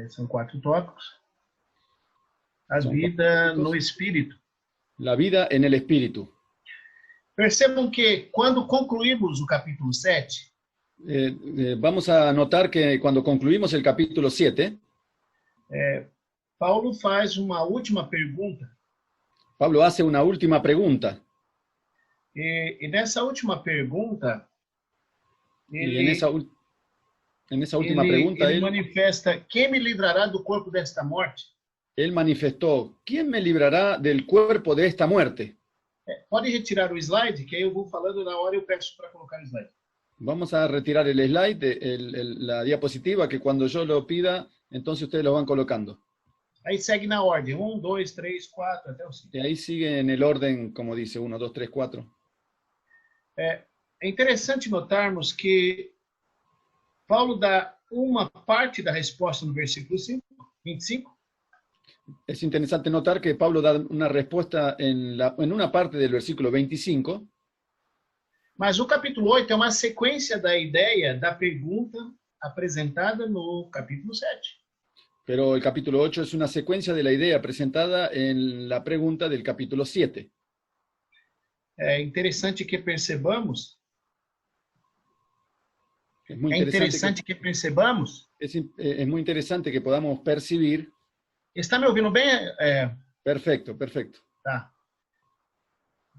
São 4 tópicos. A Son vida tópicos. no espírito. La vida en el espíritu. Percebam que quando concluímos o capítulo 7, Vamos a notar que cuando concluimos el capítulo 7, Paulo faz uma última pergunta. Pablo hace una última pregunta. E nessa última pergunta, Y en esa última ele pregunta, él manifesta: quem me livrará do corpo desta morte? manifestó: ¿quién me librará del cuerpo de esta muerte? Pode retirar o slide, que aí eu vou falando na hora e eu peço para colocar o slide. Vamos a retirar el slide, la diapositiva, que cuando yo lo pida, entonces ustedes lo van colocando. Aí segue na ordem, 1, 2, 3, 4, até o 5. Y ahí sigue en el orden, como dice, 1, 2, 3, 4. É interessante notarmos que Paulo dá uma parte da resposta no versículo 25, Es interesante notar que Pablo da una respuesta en una parte del versículo 25, mas o capítulo 8 é uma sequência da ideia da pergunta apresentada no capítulo 7. pero el capítulo 8 es una secuencia de la idea presentada en la pregunta del capítulo 7. É interessante que percebamos. Es muy É interesante interessante que percebamos. es muy interesante que podamos percibir. Está me ouvindo bem? Perfecto, perfecto. Tá.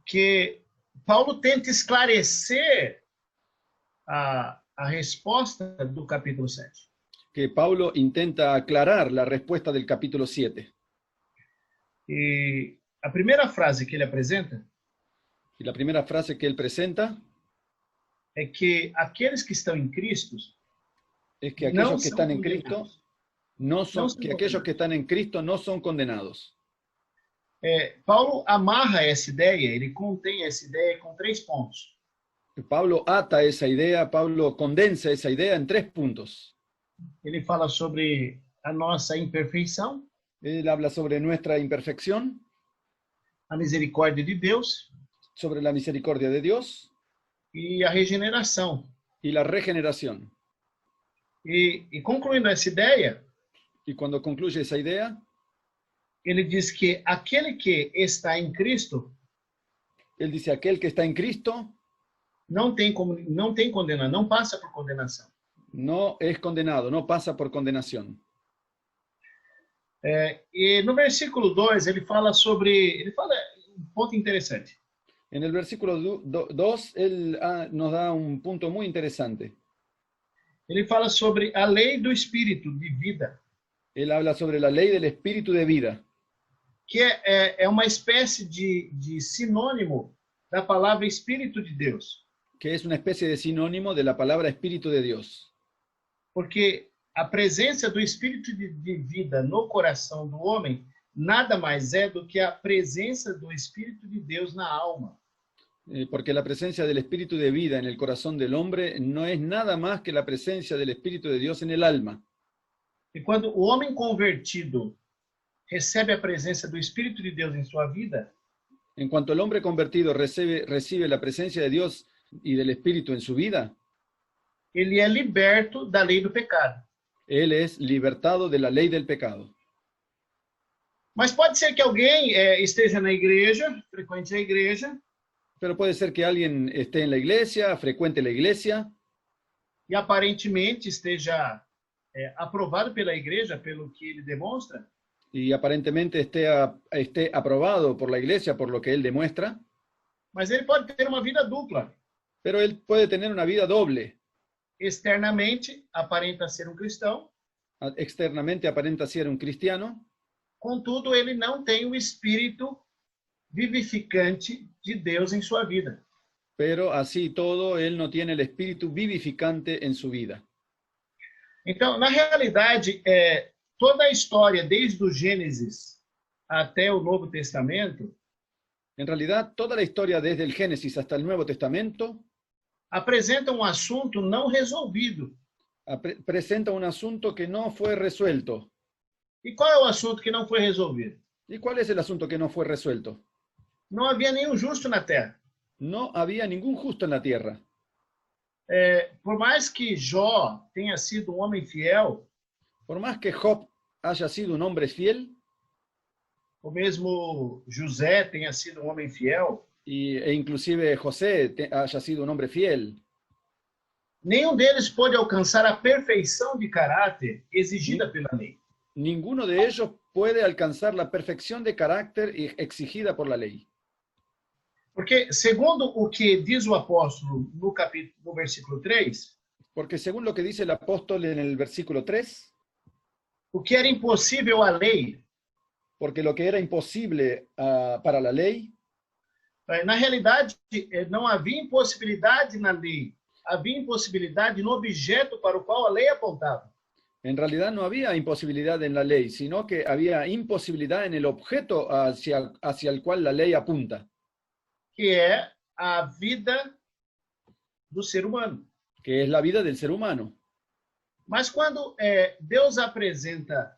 Que Paulo tenta esclarecer a resposta do capítulo 7. Que Pablo intenta aclarar la respuesta del capítulo 7. E a primeira frase que ele apresenta Y la primera frase que él presenta é que aqueles que estão em Cristo es que não aquellos que são están en condenados. Cristo no son, No son que aquellos que están en Cristo no son condenados. Paulo amarra essa ideia, ele contém essa ideia com 3 pontos. Pablo ata esa idea, Pablo condensa esa idea en 3 puntos. Ele fala sobre a nossa imperfeição, Él habla sobre nuestra imperfección, a misericórdia de Deus sobre la misericordia de Dios e a regeneração. y la regeneración. E concluindo essa ideia, Y cuando concluye esa idea, ele diz que aquele que está em Cristo él dice: aquel que está en Cristo não tem condenação, não passa por condenação. no es condenado, no pasa por condenación. E no versículo 2 ele fala um ponto interessante. En el versículo 2, él nos da un punto muy interesante. Ele fala sobre a lei do Espírito de vida, Él habla sobre la ley del espíritu de vida, que é uma espécie de sinônimo da palavra Espírito de Deus. que es una especie de sinónimo de la palabra Espíritu de Dios. Porque a presença do Espírito de vida no coração do homem nada mais é do que a presença do Espírito de Deus na alma. Porque la presencia del Espíritu de vida en el corazón del hombre no es nada más que la presencia del Espíritu de Dios en el alma. E quando o homem convertido recebe a presença do Espírito de Deus em sua vida, En cuanto el hombre convertido recibe la presencia de Dios y del Espíritu en su vida, ele é liberto da lei do pecado. él es libertado de la ley del pecado. Mas pode ser que alguém esteja na igreja, frequente a igreja, Pero puede ser que alguien esté en la iglesia, frecuente la iglesia, e aparentemente esteja aprovado pela igreja, pelo que ele demonstra, y aparentemente esté aprobado por la iglesia por lo que él demuestra, mas ele pode ter uma vida dupla. pero él puede tener una vida doble. Externamente, aparenta ser um cristão, Externamente aparenta ser un cristiano, contudo, ele não tem o espírito vivificante de Deus em sua vida. pero así todo, él no tiene el espíritu vivificante en su vida. Então, na realidade, toda a história, desde o Gênesis até o Novo Testamento, En realidad, toda la historia desde el Génesis hasta el Nuevo Testamento apresenta um assunto não resolvido. presenta un asunto que no fue resuelto. E qual é o assunto que não foi resolvido? ¿Y cuál es el asunto que no fue resuelto? Não havia nenhum justo na terra. No había ningún justo en la tierra. Por mais que Jó tenha sido um homem fiel, Por más que Job haya sido un hombre fiel, o mesmo José tenha sido um homem fiel, e inclusive José haya sido un hombre fiel. nenhum deles pôde alcançar a perfeição de caráter exigida pela lei. Ninguno de ellos puede alcanzar la perfección de carácter exigida por la ley. Porque, segundo o que diz o apóstolo no versículo 3, Porque según lo que dice el apóstol en el versículo 3, o que era impossível à lei, porque lo que era imposible para la ley, na realidade, não havia impossibilidade na lei, havia impossibilidade no objeto para o qual a lei apontava. en realidad no había imposibilidad en la ley, sino que había imposibilidad en el objeto hacia el cual la ley apunta, Que é a vida do ser humano. que es la vida del ser humano. Mas quando Deus apresenta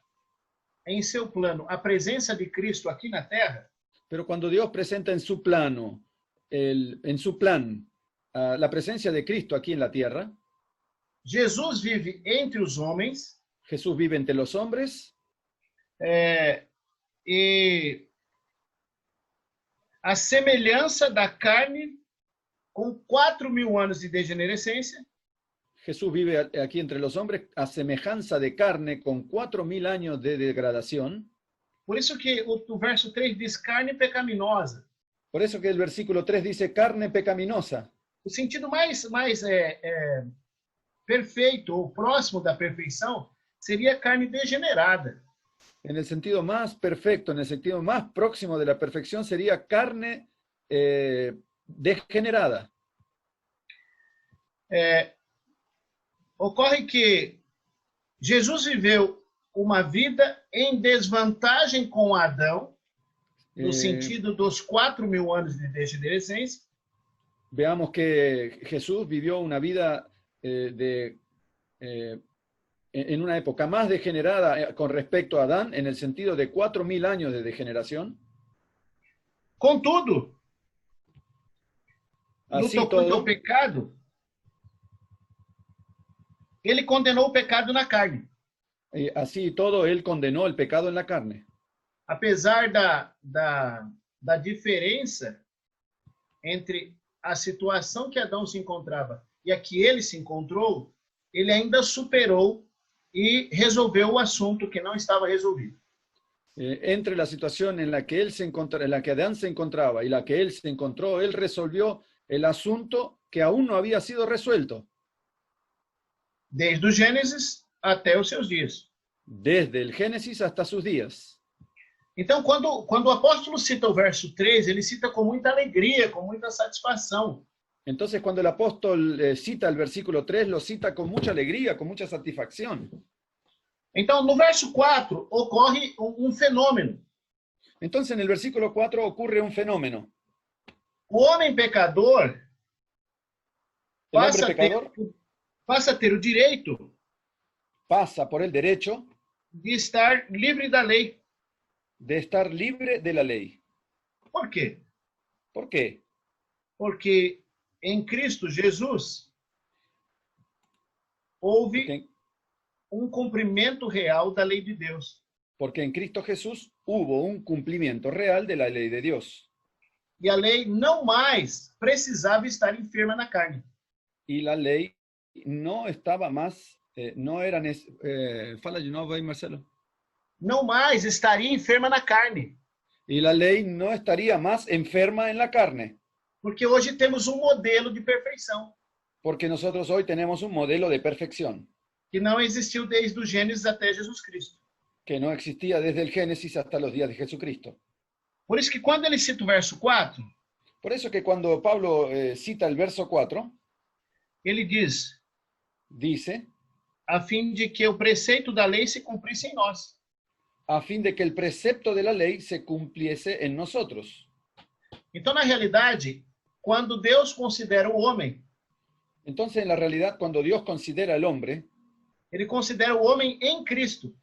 em seu plano a presença de Cristo aqui na Terra, Pero cuando Dios presenta en su plano, en su plan, la presencia de Cristo aquí en la tierra, Jesus vive entre os homens Jesús vive entre los hombres, e a semelhança da carne com 4.000 anos de degenerescência, Jesús vive aquí entre los hombres a semejanza de carne con 4.000 años de degradación. por isso que o verso 3 diz carne pecaminosa. Por eso que el versículo 3 dice carne pecaminosa. O sentido mais perfeito ou próximo da perfeição seria carne degenerada. En el sentido más perfecto, en el sentido más próximo de la perfección sería carne degenerada. Ocorre que Jesus viveu uma vida em desvantagem com Adão, no sentido dos 4.000 anos de degenerescência. Veamos que Jesús vivió una vida en una época más degenerada con respecto a Adán, en el sentido de 4.000 años de degeneración. Contudo, no tocante ao pecado, ele condenou o pecado na carne. Así todo, él condenó el pecado en la carne. Apesar da diferença entre a situação que Adão se encontrava e a que ele se encontrou, ele ainda superou e resolveu o assunto que não estava resolvido. Entre la situación en la que en la que Adán se encontraba y la que él se encontró, él resolvió el asunto que aún no había sido resuelto. Desde o Gênesis até os seus dias. Desde el Génesis hasta sus días. Então, quando o apóstolo cita o verso 3, ele cita com muita alegria, com muita satisfação. Entonces, cuando el apóstol cita el versículo 3, lo cita con mucha alegría, con mucha satisfacción. Então, no verso 4, ocorre um fenômeno. Entonces, en el versículo 4 ocurre un fenómeno. O homem pecador passa a ter o direito pasa por el derecho de estar livre da lei. De estar libre de la ley. Por quê? ¿Por qué? Porque em Cristo Jesus houve um cumprimento real da lei de Deus. Porque en Cristo Jesús hubo un cumplimiento real de la ley de Dios. E a lei não mais precisava estar enferma na carne. Y la ley no estaba más, no era... fala de novo aí, Marcelo. Não mais estaria enferma na carne. Y la ley no estaría más enferma en la carne. Porque hoje temos um modelo de perfeição. Porque nosotros hoy tenemos un modelo de perfección. Que não existiu desde o Gênesis até Jesus Cristo. Que no existía desde el Génesis hasta los días de Jesucristo. Por isso que quando ele cita o verso 4... Por eso que cuando Pablo cita el verso 4... Ele dice... A fim de que o preceito da lei se cumprisse em nós. A fin de que el precepto de la ley se cumpliese en nosotros. Então, na realidade, quando Deus considera o homem... Entonces, en la realidad, cuando Dios considera al hombre... Ele considera o homem em Cristo.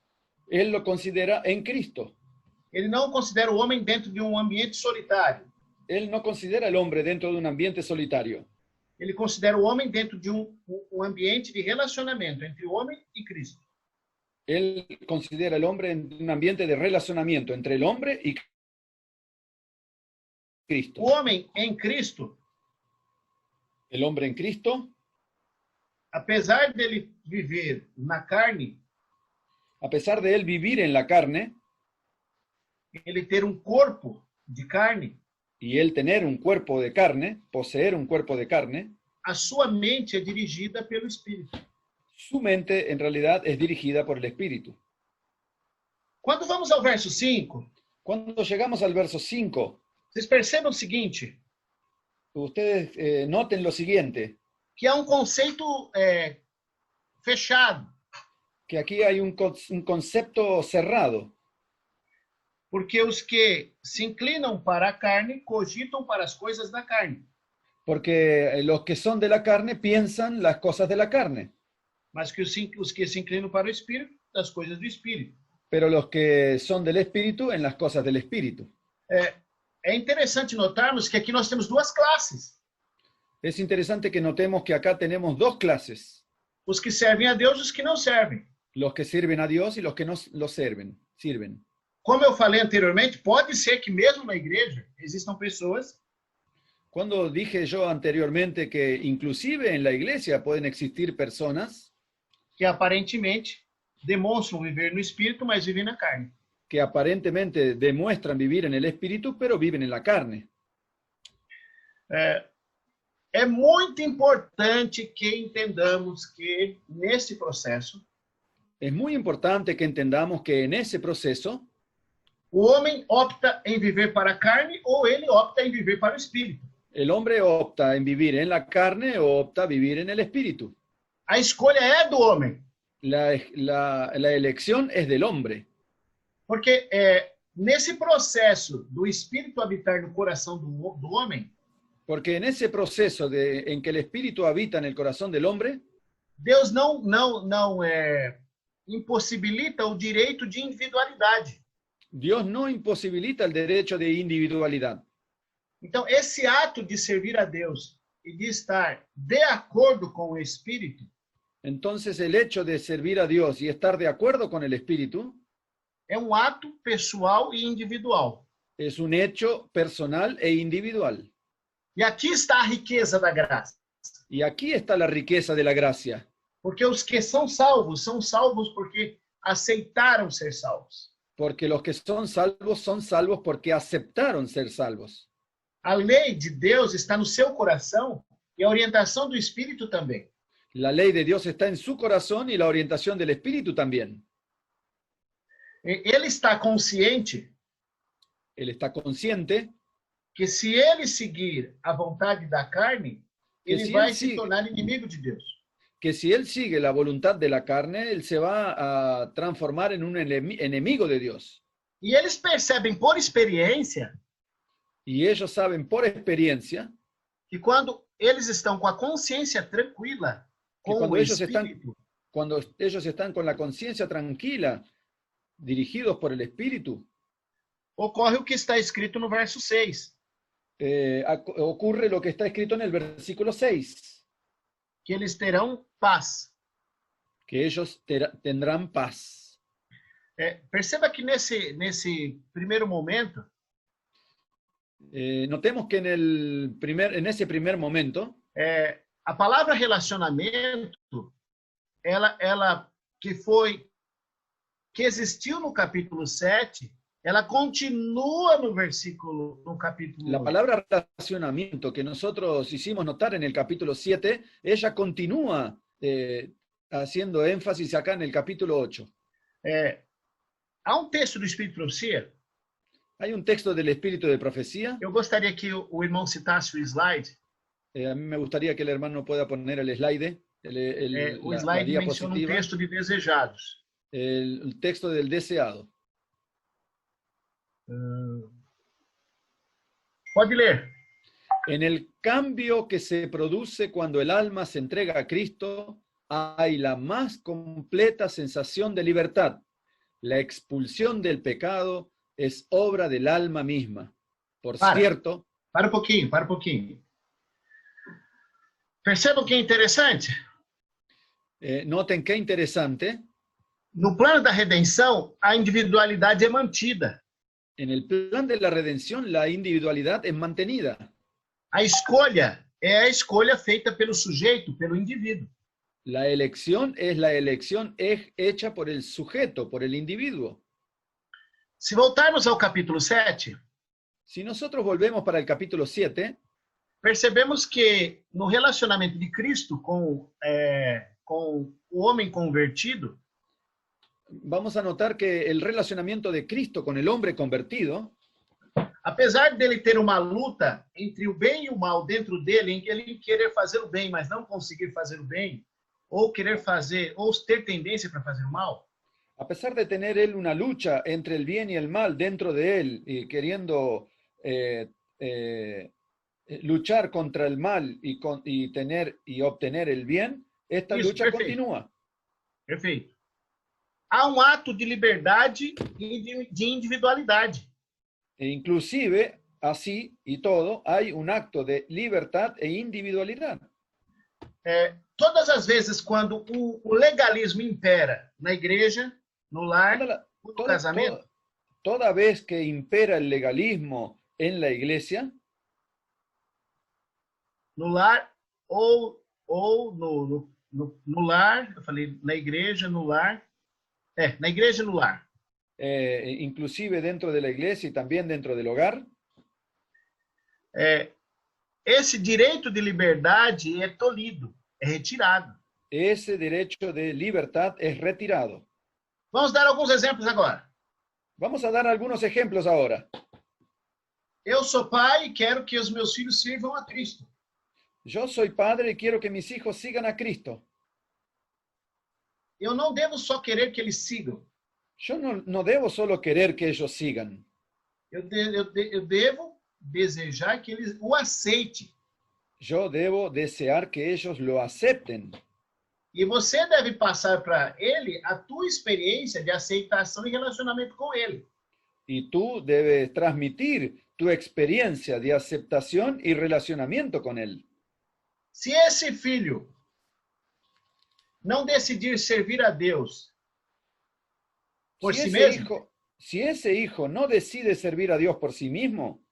Él lo considera en Cristo. Ele não considera o homem dentro de um ambiente solitário. Él no considera al hombre dentro de un ambiente solitario. Ele considera o homem dentro de um ambiente de relacionamento entre o homem e Cristo. Él considera el hombre en un ambiente de relacionamiento entre el hombre y Cristo. O homem em Cristo, El hombre en Cristo, apesar dele viver na carne, a pesar de él vivir en la carne ele ter um corpo de carne, y él tener un cuerpo de carne, poseer un cuerpo de carne, a sua mente é dirigida pelo Espírito. su mente en realidad es dirigida por el Espíritu. Quando vamos ao verso 5, Cuando llegamos al verso 5, vocês percebam o seguinte, ustedes noten lo siguiente, que é um conceito fechado, que aquí hay un concepto cerrado, porque os que se inclinam para a carne cogitam para as coisas da carne, porque los que son de la carne piensan las cosas de la carne, mas que os que se inclinam para o Espírito, das coisas do Espírito. pero los que son del Espíritu en las cosas del Espíritu. É interessante notarmos que aqui nós temos duas classes. Es interesante que notemos que acá tenemos dos clases, Os que servem a Deus e os que não servem. los que sirven a Dios y los que no lo sirven. Como eu falei anteriormente, pode ser que mesmo na igreja existam pessoas Cuando dije yo anteriormente que inclusive en la iglesia pueden existir personas que aparentemente demonstram viver no Espírito, mas vivem na carne. que aparentemente demuestran vivir en el Espíritu, pero viven en la carne. É muito importante que entendamos que nesse processo Es muy importante que entendamos que en ese proceso o homem opta em viver para a carne ou ele opta em viver para o Espírito. el hombre opta en vivir en la carne o opta a vivir en el Espíritu. A escolha é do homem, La elección es del hombre, porque nesse processo do Espírito habitar no coração do homem, porque en ese proceso en que el Espíritu habita en el corazón del hombre, Deus não impossibilita o direito de individualidade. Dios no imposibilita el derecho de individualidad. Então, esse ato de servir a Deus e de estar de acordo com o Espírito Entonces el hecho de servir a Dios y estar de acuerdo con el Espíritu é um ato pessoal e individual. es un hecho personal e individual. E aqui está a riqueza da graça. Y aquí está la riqueza de la gracia, Porque os que são salvos porque aceitaram ser salvos. porque los que son salvos porque aceptaron ser salvos. A lei de Deus está no seu coração e a orientação do Espírito também. La ley de Dios está en su corazón y la orientación del Espíritu también. Ele está consciente Él está consciente que se ele seguir a vontade da carne, ele se vai ele se siga- tornar inimigo de Deus. que si él sigue la voluntad de la carne, él se va a transformar en un enemigo de Dios. E eles percebem por experiência Y ellos saben por experiencia que quando eles estão com a consciência tranquila, que com cuando o ellos Espírito, están con la conciencia tranquila, dirigidos por el Espíritu, ocorre o que está escrito no verso 6, ocurre lo que está escrito en el versículo 6, que eles terão paz. que ellos tendrán paz. Perceba que nesse primeiro momento, Notemos que en ese primer momento, a palavra relacionamento, ela que existiu no capítulo 7, ela continua no capítulo la 8. palabra relacionamiento que nosotros hicimos notar en el capítulo 7, ella continúa haciendo énfasis acá en el capítulo 8. Há um texto do Espírito de Profecia. Hay un texto del Espíritu de Profecía. Eu gostaria que o irmão citasse o slide. A mí me gustaría que el hermano pueda poner el slide, O la slide menciona um diapositiva, texto de desejados. el texto del deseado. Pode ler. En el cambio que se produce cuando el alma se entrega a Cristo, hay la más completa sensación de libertad. La expulsión del pecado es obra del alma misma. Por cierto... Para um pouquinho. Percebam que é interessante? Noten qué interesante. No plano da redenção, a individualidade é mantida. En el plan de la redención, la individualidad es mantenida. A escolha é a escolha feita pelo sujeito, pelo indivíduo. La elección es la elección hecha por el sujeto, por el individuo. Se voltarmos ao capítulo 7, Si nosotros volvemos para el capítulo 7, percebemos que no relacionamento de Cristo com o homem convertido, vamos a notar que el relacionamiento de Cristo con el hombre convertido, apesar dele ter uma luta entre o bem e o mal dentro dele, em que ele querer fazer o bem, mas não conseguir fazer o bem, ou querer fazer, ou ter tendência para fazer o mal, a pesar de tener él una lucha entre el bien y el mal dentro de él, y queriendo luchar contra el mal y tener y obtener el bien, esta Isso, lucha perfeito. continúa. Perfeito. Há um ato de liberdade e de individualidade. E inclusive, así y todo, hay un acto de libertad e individualidad. Todas as vezes quando o legalismo impera na igreja, no lar, no casamento, Toda vez que impera el legalismo en la iglesia, no lar ou no lar, eu falei na igreja, no lar, na igreja e no lar. inclusive dentro de la iglesia y también dentro del hogar, Esse direito de liberdade é tolhido, é retirado. ese derecho de libertad es retirado. Vamos dar alguns exemplos agora. Vamos a dar algunos ejemplos ahora. Eu sou pai e quero que os meus filhos sirvam a Cristo. Yo soy padre y quiero que mis hijos sigan a Cristo. Eu não devo só querer que eles sigam. Yo no debo solo querer que ellos sigan. Eu devo desejar que eles o aceitem. Yo debo desear que ellos lo acepten. E você deve passar para ele a tua experiência de aceitação e relacionamento com ele. Y tú debes transmitir tu experiencia de aceptación y relacionamiento con él. Se esse filho não decidir servir a Deus por si mesmo, Si ese hijo no decide servir a Dios por sí mismo,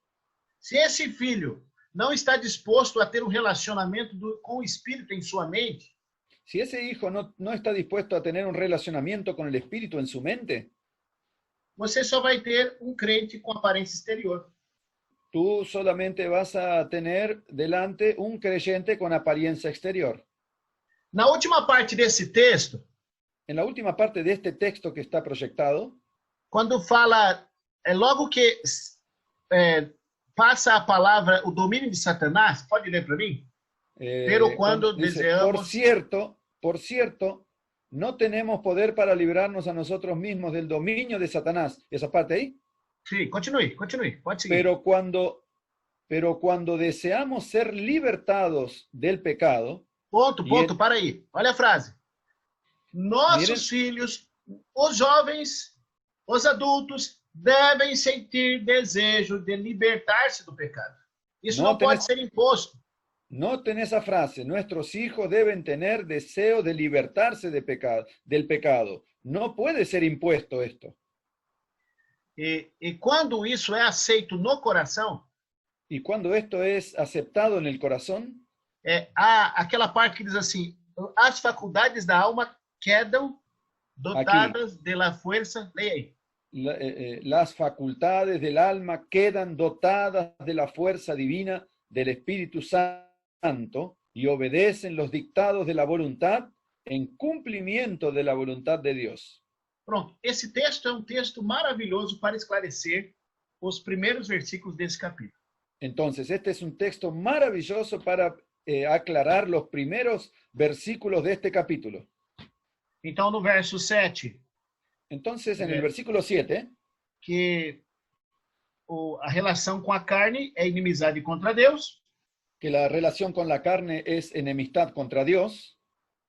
se esse filho não está disposto a ter um relacionamento com o Espírito em sua mente, si ese hijo no está dispuesto a tener un relacionamiento con el Espíritu en su mente, você só vai ter um crente com aparência exterior. tú solamente vas a tener delante un creyente con apariencia exterior. Na última parte desse texto, En la última parte de este texto que está proyectado, quando fala, logo que passa a palavra, o domínio de Satanás, pode ler para mim? Pero cuando dice, deseamos... por cierto, no tenemos poder para librarnos a nosotros mismos del dominio de Satanás. ¿Esa parte ahí? Sim, continue, pode seguir. Pero cuando deseamos ser libertados del pecado... Ponto, para aí. Olha a frase. Nossos filhos, os jovens, os adultos, devem sentir desejo de libertar-se do pecado. Isso não pode ser imposto. Noten esa frase, nuestros hijos deben tener deseo de libertarse del pecado. No puede ser impuesto esto. E quando isso é aceito no coração, y cuando esto es aceptado en el corazón, há aquela parte que diz assim, as faculdades da alma quedam dotadas de la fuerza, leia aí. Las facultades del alma quedan dotadas de la fuerza divina del Espíritu Santo y obedecen los dictados de la voluntad en cumplimiento de la voluntad de Dios. Pronto, esse texto é um texto maravilhoso para esclarecer os primeiros versículos desse capítulo. Entonces, este es un texto maravilloso para aclarar los primeros versículos de este capítulo. Então, no verso 7, entonces, en el versículo 7, que a relação com a carne é inimizade contra Deus, que la relación con la carne es enemistad contra Dios,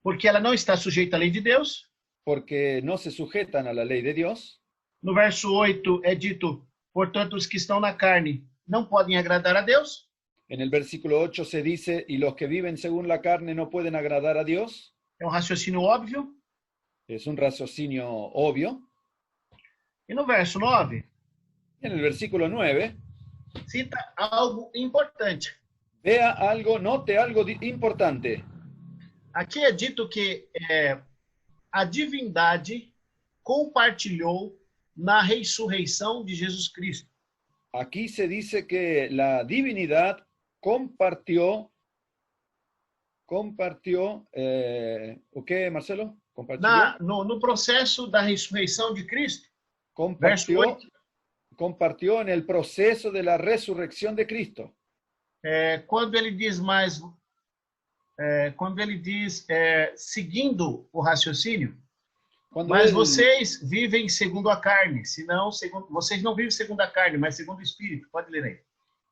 porque ela não está sujeita à lei de Deus. Porque no se sujetan a la ley de Dios. No verso 8 é dito, portanto, os que estão na carne não podem agradar a Deus. En el versículo 8 se dice, y los que viven según la carne no pueden agradar a Dios. É um raciocínio óbvio. Es un raciocinio obvio. E no verso 9, En el versículo 9, cita algo importante. vea algo, note algo importante. Aqui é dito que a divindade compartilhou na ressurreição de Jesus Cristo. Aquí se dice que la divinidad compartió, ¿o qué, Marcelo? ¿Compartió? No processo da ressurreição de Cristo. Verso 8. Compartió en el proceso de la resurrección de Cristo. Quando ele diz seguindo o raciocínio, mas vocês vivem segundo a carne, senão vocês não vivem segundo a carne, mas segundo o Espírito. Pode ler aí.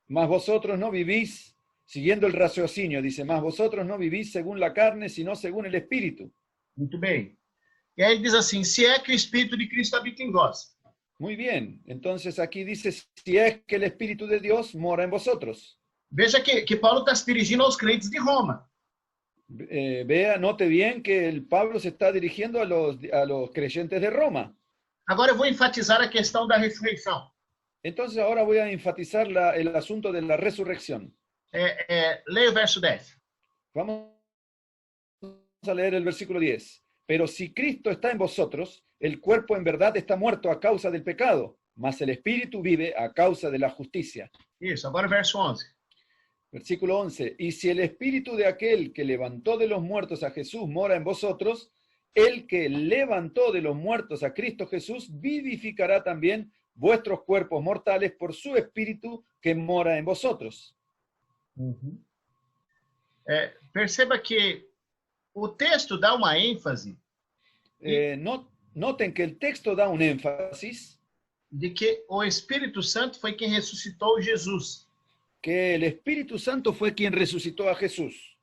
Mas vosotros no vivís, siguiendo el raciocinio, dice, mas vosotros no vivís según la carne, sino según el Espíritu. Muito bem. E aí ele diz assim, se é que o Espírito de Cristo habita em vós. Muy bien, entonces aquí dice, si es que el Espíritu de Dios mora en vosotros. Veja que Paulo está se dirigindo aos crentes de Roma. Note bien que el Pablo se está dirigiendo a los creyentes de Roma. Agora eu vou enfatizar a questão da ressurreição. Entonces ahora voy a enfatizar el asunto de la resurrección. Leia o verso 10. Vamos a leer el versículo 10. Pero si Cristo está en vosotros, el cuerpo en verdad está muerto a causa del pecado, mas el espíritu vive a causa de la justicia. Isso, agora o verso 11. Versículo 11. Y si el espíritu de aquel que levantó de los muertos a Jesús mora en vosotros, el que levantó de los muertos a Cristo Jesús vivificará también vuestros cuerpos mortales por su espíritu que mora en vosotros. Perceba que o texto dá uma ênfase. Noten que el texto da un énfasis de que o Espírito Santo foi quem ressuscitou Jesus. Que el Espíritu Santo fue quien resucitó a Jesús.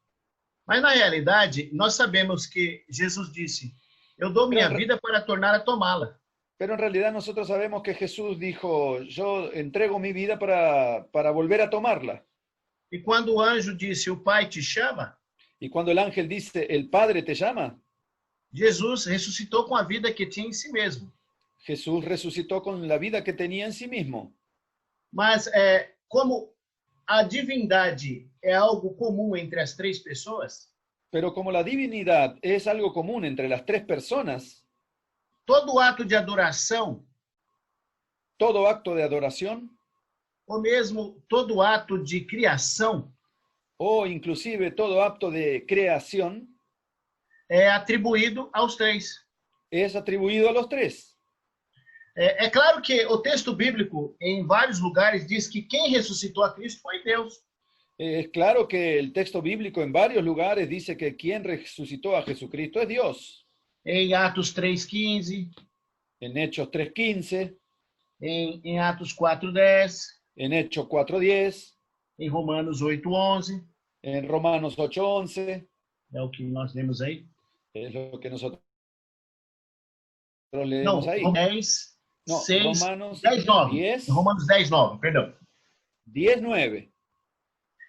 Mas na realidade, nós sabemos que Jesus disse, eu dou minha vida para tornar a tomá-la. Pero en realidad nosotros sabemos que Jesús dijo, yo entrego mi vida para volver a tomarla. E quando o anjo disse, o Pai te chama, y cuando el ángel dice, el Padre te llama, Jesus ressuscitou com a vida que tinha em si mesmo. Jesús resucitó con la vida que tenía en sí mismo. Mas como a divindade é algo comum entre as três pessoas, pero como la divinidad es algo común entre las tres personas, todo ato de adoração, todo acto de adoración, ou mesmo todo ato de criação, o inclusive todo acto de creación, é atribuído aos três. Es atribuido a los tres. É claro que o texto bíblico, em vários lugares, diz que quem ressuscitou a Cristo foi Deus. Es claro que el texto bíblico en varios lugares dice que quien resucitó a Jesucristo es Dios. Em Atos 3:15. En Hechos 3:15. Em Atos 4:10. En Hechos 4:10. Em Romanos 8:11. En Romanos 8:11. É o que nós lemos aí. Es lo que nosotros leemos ahí. 10, no, 6, Romanos 10:9. 10, Romanos 10:9, perdão. 10:9.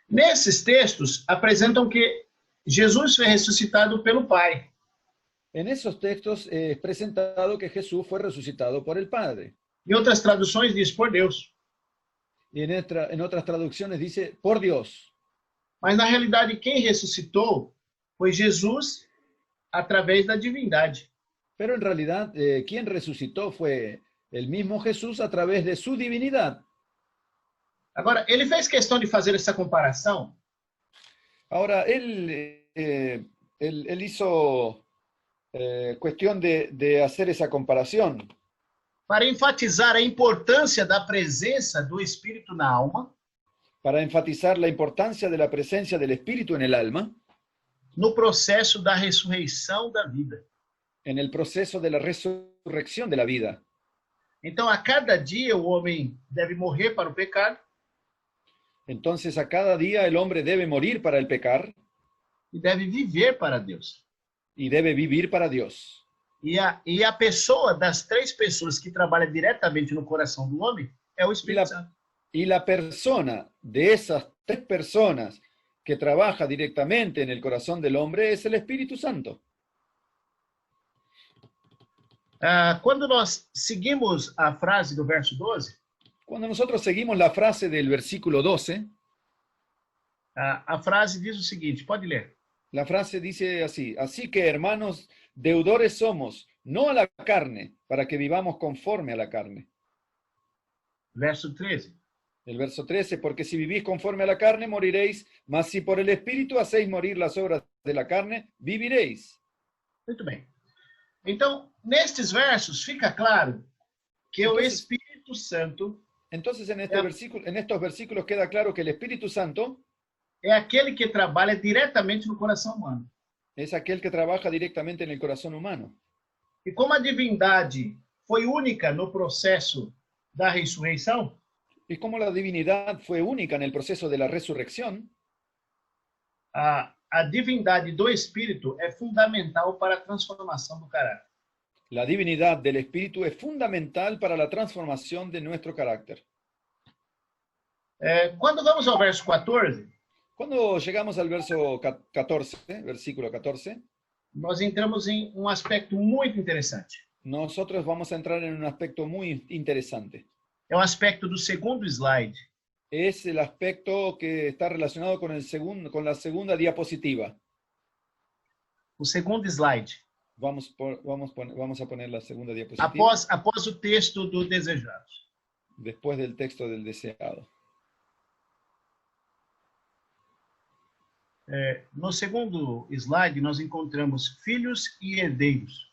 Nesses textos apresentam que Jesus foi ressuscitado pelo Pai. En esos textos es presentado que Jesús fue resucitado por el Padre. Em outras traduções diz por Deus. Y en otras traducciones dice por Dios. Mas na realidade quem ressuscitou foi Jesus através da divindade. Pero en realidad quien resucitó fue el mismo Jesús a través de su divinidad. Agora, ele fez questão de fazer essa comparação. Ahora, él hizo cuestión de hacer esa comparación. Para enfatizar a importância da presença do Espírito na alma. Para enfatizar la importancia de la presencia del Espíritu en el alma. No processo da ressurreição da vida. En el proceso de la resurrección de la vida. Então, a cada dia o homem deve morrer para o pecado. Entonces, a cada día el hombre debe morir para el pecar. E deve viver para Deus. Y debe vivir para Dios. E a pessoa das três pessoas que trabalha diretamente no coração do homem é o Espírito Santo. Y la persona de esas tres personas que trabaja directamente en el corazón del hombre es el Espíritu Santo. Quando nós seguimos a frase do verso 12, Cuando nosotros seguimos la frase del versículo 12, a frase diz o seguinte, pode ler. la frase dice así: así que, hermanos, deudores somos, no a la carne, para que vivamos conforme a la carne. Verso 13. El verso 13, porque si vivís conforme a la carne, moriréis, mas si por el Espíritu hacéis morir las obras de la carne, viviréis. Muito bem. Então, nestes versos, fica claro que o Entonces- Espírito Santo Entonces en estos versículos queda claro que el Espíritu Santo é aquele que trabalha diretamente no coração humano. es aquel que trabaja directamente en el corazón humano. E como a divindade foi única no processo da ressurreição, Y como la divinidad fue única en el proceso de la resurrección, a divindade do Espírito é fundamental para a transformação do caráter. la divinidad del Espíritu es fundamental para la transformación de nuestro carácter. Quando vamos ao verso 14, Cuando llegamos al verso 14, versículo 14, nós entramos em um aspecto muito interessante. nosotros vamos a entrar en un aspecto muy interesante. É o aspecto do segundo slide. Es el aspecto que está relacionado con la segunda diapositiva. O segundo slide. Vamos a poner la segunda diapositiva Após o texto do desejado. después del texto del deseado. No segundo slide, nós encontramos filhos e herdeiros.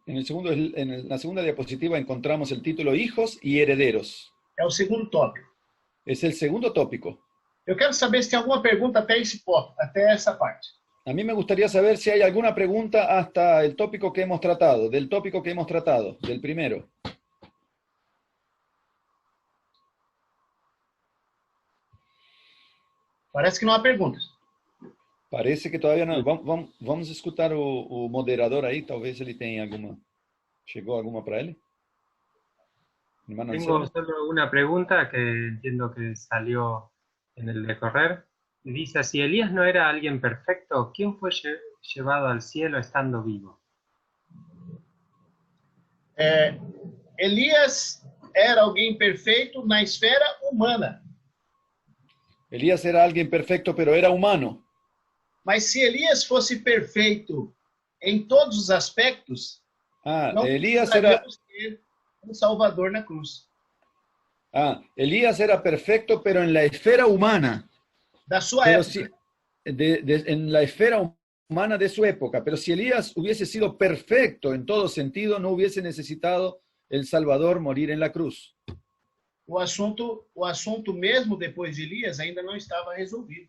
En la segunda diapositiva encontramos el título Hijos y Herederos. É o segundo tópico. Es el segundo tópico. Eu quero saber se tem alguma pergunta até essa parte. A mí me gustaría saber si hay alguna pregunta hasta el tópico que hemos tratado, del primero. Parece que não há perguntas. Parece que todavía no. Vamos a escutar o moderador ahí, talvez ele tenha alguma. ¿Llegó alguma para él? Hermano Tengo Anselmo. solo una pregunta que entiendo que salió en el de correr. Dice, si Elías no era alguien perfecto, ¿quién fue llevado al cielo estando vivo? Elias era alguém perfeito na esfera humana. Elías era alguien perfecto, pero era humano. Mas se Elias fosse perfeito em todos os aspectos, não Elías era, precisaríamos ter um Salvador na cruz. Elías era perfecto, pero en la esfera humana. Da sua Pero época. en la esfera humana de su época. Pero si Elías hubiese sido perfecto en todo sentido, no hubiese necesitado el Salvador morir en la cruz. O assunto mesmo depois de Elias ainda não estava resolvido.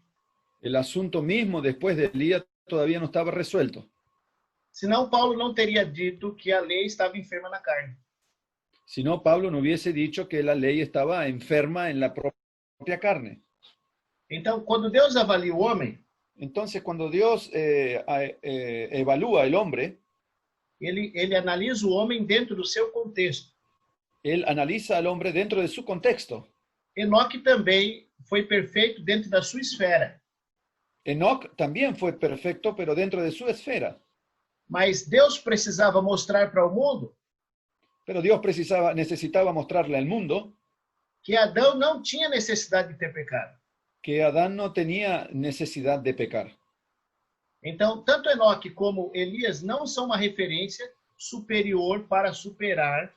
El asunto mismo después de Elías todavía no estaba resuelto. Senão Paulo não teria dito que a lei estava enferma na carne. Si no, Pablo no hubiese dicho que la ley estaba enferma en la propia carne. Então, quando Deus avalia o homem, Entonces, cuando Dios evalúa el hombre, ele analisa o homem dentro do seu contexto. Él analiza al hombre dentro de su contexto. Enoque também foi perfeito dentro da sua esfera. Enoc también fue perfecto, pero dentro de su esfera. Mas Deus precisava mostrar para o mundo Pero Dios necesitaba mostrarle al mundo que Adão não tinha necessidade de ter pecado. que Adán no tenía necesidad de pecar. Então, tanto Enoque como Elias não são uma referência superior para superar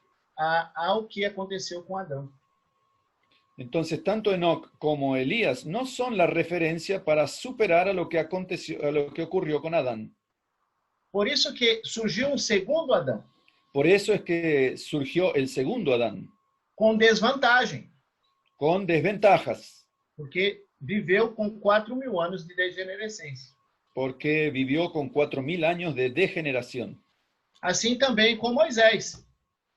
ao que aconteceu com Adão. Entonces, tanto Enoc como Elías no son la referencia para superar a lo que aconteció, a lo que ocurrió con Adán. Por isso que surgiu um segundo Adão, Por eso es que surgió el segundo Adán, com desvantagem, con desventajas, porque viveu com 4.000 anos de degenerescência. porque vivió con 4.000 años de degeneración. Assim também com Moisés,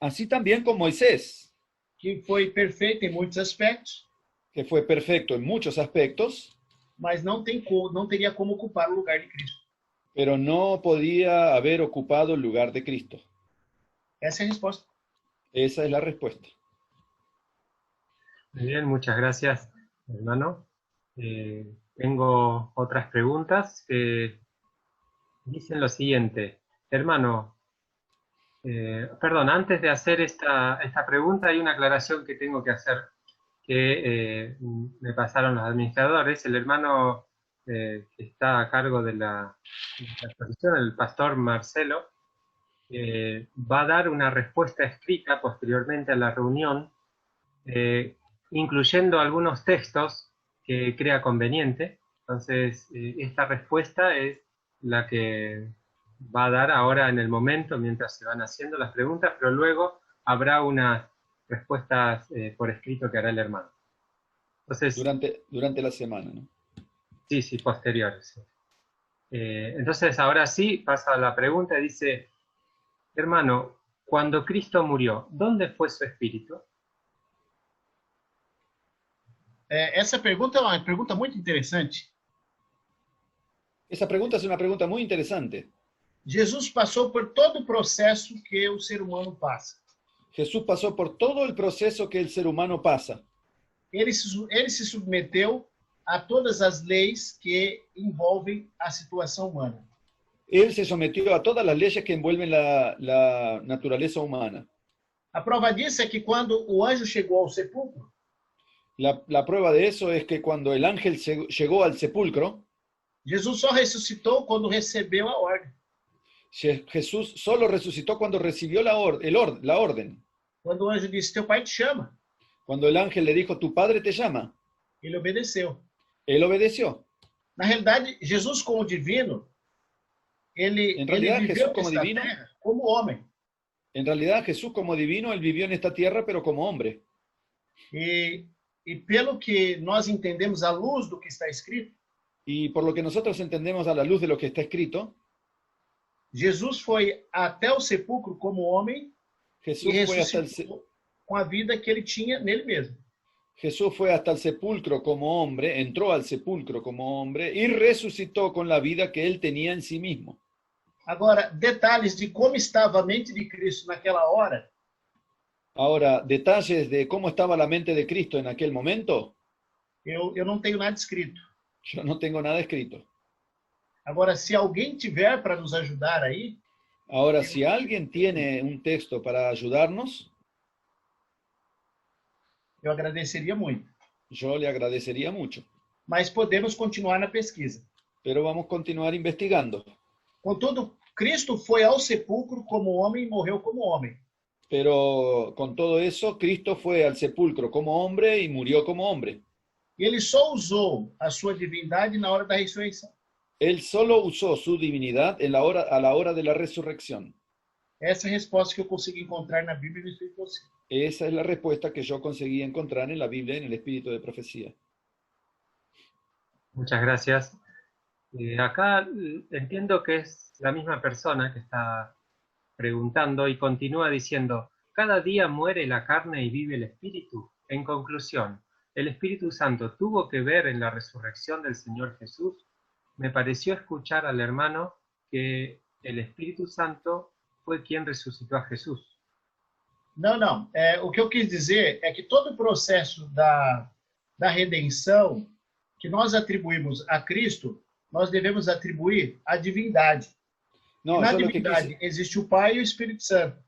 Así también con Moisés, que foi perfeito em muitos aspectos, que fue perfecto en muchos aspectos, mas não teria como ocupar o lugar de Cristo. pero no podía haber ocupado el lugar de Cristo. Essa é a resposta. Esa es la respuesta. Muy bien, muchas gracias, hermano. Tengo otras preguntas que dicen lo siguiente. Hermano, Perdón, antes de hacer esta pregunta hay una aclaración que tengo que hacer, que me pasaron los administradores. El hermano que está a cargo de la exposición, el pastor Marcelo, va a dar una respuesta escrita posteriormente a la reunión, incluyendo algunos textos que crea conveniente. Entonces, esta respuesta es la que va a dar ahora en el momento, mientras se van haciendo las preguntas, pero luego habrá unas respuestas por escrito que hará el hermano. Entonces, Durante la semana, ¿no? sí, posteriores. Sí. Entonces, ahora sí, pasa a la pregunta, dice, hermano, cuando Cristo murió, ¿dónde fue su espíritu? Essa pergunta é uma pergunta muito interessante. Esa pregunta es una pregunta muy interesante. Jesus passou por todo o processo que o ser humano passa. Jesús pasó por todo el proceso que el ser humano pasa. Ele se submeteu a todas as leis que envolvem a situação humana. Él se sometió a todas las leyes que envuelven la naturaleza humana. A prova disso é que quando o anjo chegou ao sepulcro, La prueba de eso es que cuando el ángel llegó al sepulcro, Jesus só ressuscitou quando recebeu a ordem. Jesús solo resucitó cuando recibió la orden. Quando o anjo disse, teu pai te chama, Cuando el ángel le dijo, tu padre te llama, ele obedeceu. él obedeció. Na realidade, Jesus como divino, ele realidad, viveu Jesús como nesta divino, terra como homem. En realidad, Jesús como divino, él vivió en esta tierra, pero como hombre. E pelo que nós entendemos à luz do que está escrito, Y por lo que nosotros entendemos a la luz de lo que está escrito, Jesus foi até o sepulcro como homem Jesús e fue hasta ressuscitou com a vida que ele tinha nele mesmo. Jesús fue hasta el sepulcro como hombre, entró al sepulcro como hombre y resucitó con la vida que él tenía en sí mismo. Agora, detalhes de como estava a mente de Cristo naquela hora, Ahora, detalles de cómo estaba la mente de Cristo en aquel momento, eu não tenho nada escrito. yo no tengo nada escrito. Agora, se alguém tiver para nos ajudar aí, Ahora, si alguien tiene un texto para ayudarnos, eu agradeceria muito. yo le agradecería mucho. Mas podemos continuar na pesquisa. Pero vamos a continuar investigando. Contudo, Cristo foi ao sepulcro como homem e morreu como homem. Pero con todo eso, Cristo fue al sepulcro como hombre y murió como hombre. E ele só usou a sua divindade na hora da ressurreição. Él solo usó su divinidad a la hora de la resurrección. Essa é a resposta que eu consigo encontrar na Bíblia e no Espírito Profético. Esa es la respuesta que yo conseguí encontrar en la Biblia, en el Espíritu de Profecía. Muchas gracias. Acá entiendo que es la misma persona que está preguntando y continúa diciendo, ¿cada día muere la carne y vive el espíritu? En conclusión, ¿el Espíritu Santo tuvo que ver en la resurrección del Señor Jesús? Me pareció escuchar al hermano que el Espíritu Santo fue quien resucitó a Jesús. Não. O que eu quis dizer é que todo o processo da redenção que nós atribuímos a Cristo, nós devemos atribuir à divindade. No, Na yo divindade existe o Pai e o Espírito Santo.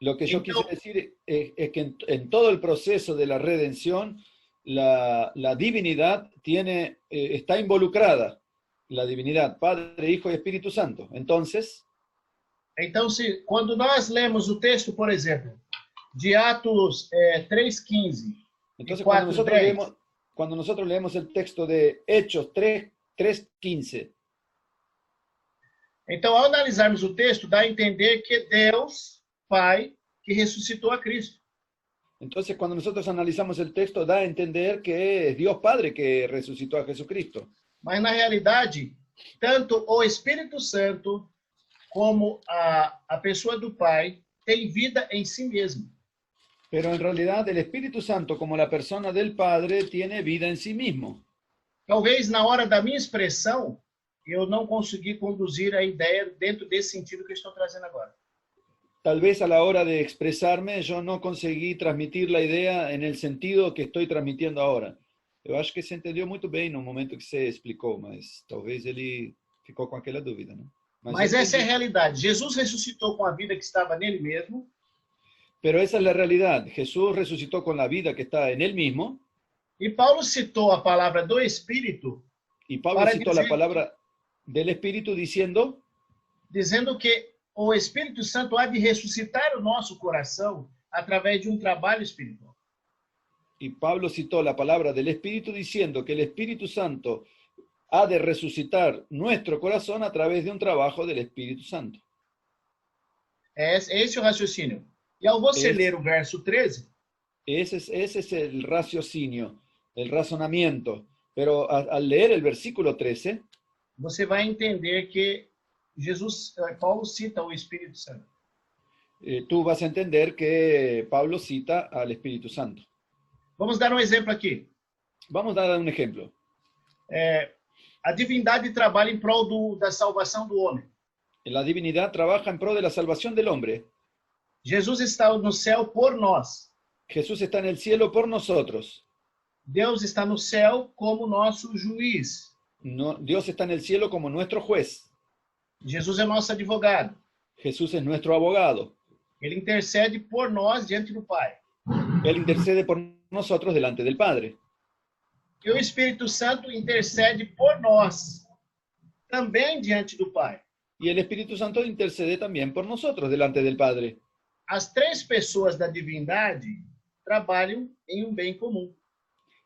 lo que yo quise decir es que en todo el proceso de la redención, la divinidad está involucrada. La divinidad, Padre, Hijo y Espíritu Santo. Entonces, Então, quando nós lemos o texto, por exemplo, de Atos 3:15 e entonces 4:10, cuando nosotros leemos el texto de Hechos 3:15, então, ao analisarmos o texto, dá a entender que Deus, Pai, que ressuscitou a Cristo. entonces cuando nosotros analizamos el texto da a entender que es Dios Padre que resucitó a Jesucristo. Mas, na realidade, tanto o Espírito Santo como a pessoa do Pai tem vida em si mesmo. Pero en realidad el Espíritu Santo, como la persona del Padre, tiene vida en sí mismo. Talvez na hora da minha expressão, eu não consegui conduzir a ideia dentro desse sentido que eu estou trazendo agora. Tal vez a la hora de expresarme yo no conseguí transmitir la idea en el sentido que estoy transmitiendo ahora. Eu acho que se entendeu muito bem no momento que você explicou, mas talvez ele ficou com aquela dúvida, né? Mas essa é a realidade. Jesus ressuscitou com a vida que estava nele mesmo. Pero esa es la realidad. Jesús resucitó con la vida que está en él mismo. E Paulo citou a palavra do Espírito Y Pablo para citó la dizer, palabra del Espíritu diciendo dizendo que o Espírito Santo há de ressuscitar o nosso coração através de um trabalho espiritual. Y Pablo citó la palabra del Espíritu diciendo que el Espíritu Santo ha de resucitar nuestro corazón a través de un trabajo del Espíritu Santo. É esse o raciocínio. E ao você ler o verso 13, Ese es el raciocinio, el razonamiento. Pero al leer el versículo 13, você vai entender que Paulo cita o Espírito Santo. tú vas a entender que Pablo cita al Espíritu Santo. Vamos dar um exemplo aqui. Vamos a dar un ejemplo. A divindade trabalha em prol da salvação do homem. La divinidad trabaja en pro de la salvación del hombre. Jesus está no céu por nós. Jesús está en el cielo por nosotros. Deus está no céu como nosso juiz. Dios está en el cielo como nuestro juez. Jesus é nosso advogado. Jesús es nuestro abogado. Ele intercede por nós diante do Pai. Él intercede por nosotros delante del Padre. E o Espírito Santo intercede por nós também diante do Pai. Y el Espíritu Santo intercede también por nosotros delante del Padre. As três pessoas da divindade trabalham em um bem comum.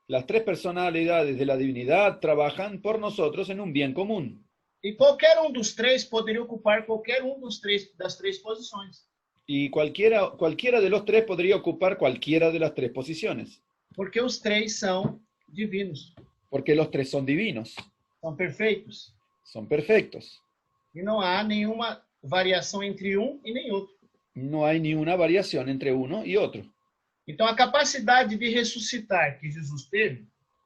Las tres personalidades de la divinidad trabajan por nosotros en un bien común. E qualquer um dos três poderia ocupar qualquer um das três posições. Y cualquiera de los tres podría ocupar cualquiera de las tres posiciones. Porque os três são divinos. Porque los tres son divinos. São perfeitos. Son perfectos. E não há nenhuma variação entre um e nem outro. No hay ni una variación entre uno y otro. Então, a capacidade de ressuscitar que Jesus teve,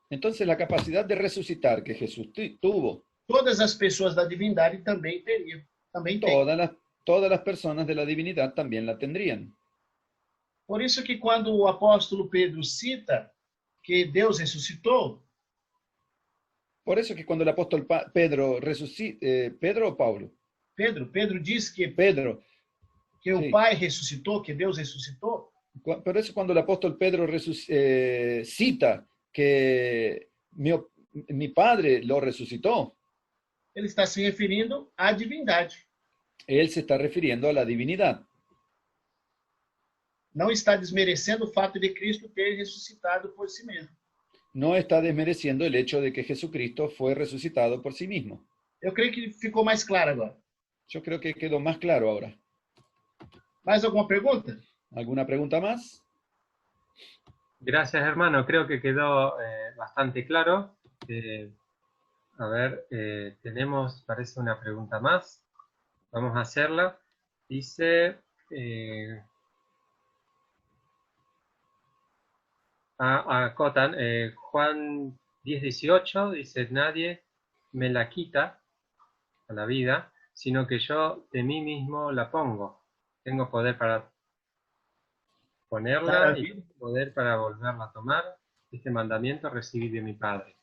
Entonces, la capacidad de resucitar que Jesús tuvo, todas as pessoas da divindade também teriam. Também tem. todas las personas de la divinidad también la tendrían. Por isso que quando o apóstolo Pedro cita que Deus ressuscitou, Por eso que cuando el apóstol Pedro resucita, Pedro o Pablo, Pedro diz que Pedro, o sí. Pai ressuscitou, que Deus ressuscitou, Por eso cuando el apóstol Pedro cita que mi Padre lo resucitó, ele está se referindo à divindade. él se está refiriendo a la divinidad. Não está desmerecendo o fato de Cristo ter ressuscitado por si mesmo. No está desmereciendo el hecho de que Jesucristo fue resucitado por sí mismo. Eu creio que ficou mais claro agora. Yo creo que quedó más claro ahora. ¿Mais alguma pergunta? ¿Alguna pregunta más? Gracias, hermano. Creo que quedó bastante claro. A ver, tenemos, parece una pregunta más. Vamos a hacerla. Dice... acotan, Juan 10:18 dice: nadie me la quita a la vida, sino que yo de mí mismo la pongo. Tengo poder para ponerla y poder para volverla a tomar. Este mandamiento recibí de mi Padre.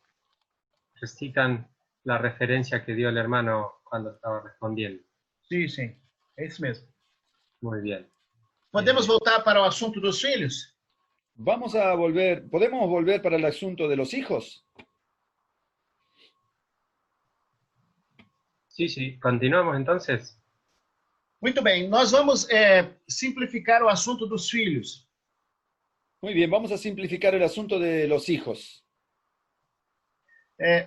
Recitan la referencia que dio el hermano cuando estaba respondiendo. Sim, sim. É isso mesmo. Muy bien. Podemos voltar para o assunto dos filhos? ¿Podemos volver para el asunto de los hijos? Sí, continuamos entonces. Muito bem, nós vamos simplificar o assunto dos filhos. Muy bien, vamos a simplificar el asunto de los hijos.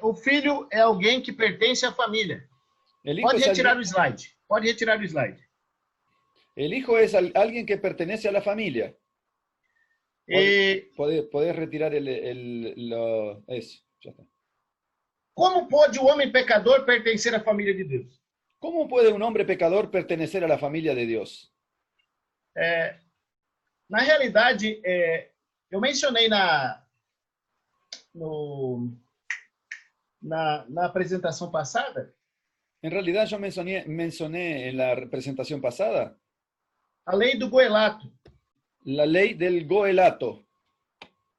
O filho é alguém que pertence à família. Pode retirar o slide. Pode retirar o slide. El hijo es alguien que pertenece a la familia. Podés retirar eso. Ya está. Como pode o homem pecador pertencer à família de Deus? ¿Cómo puede un hombre pecador pertenecer a la familia de Dios? Na realidade, eu mencionei na apresentação passada. En realidad yo mencioné en la presentación pasada A lei do goelato. La ley del goelato.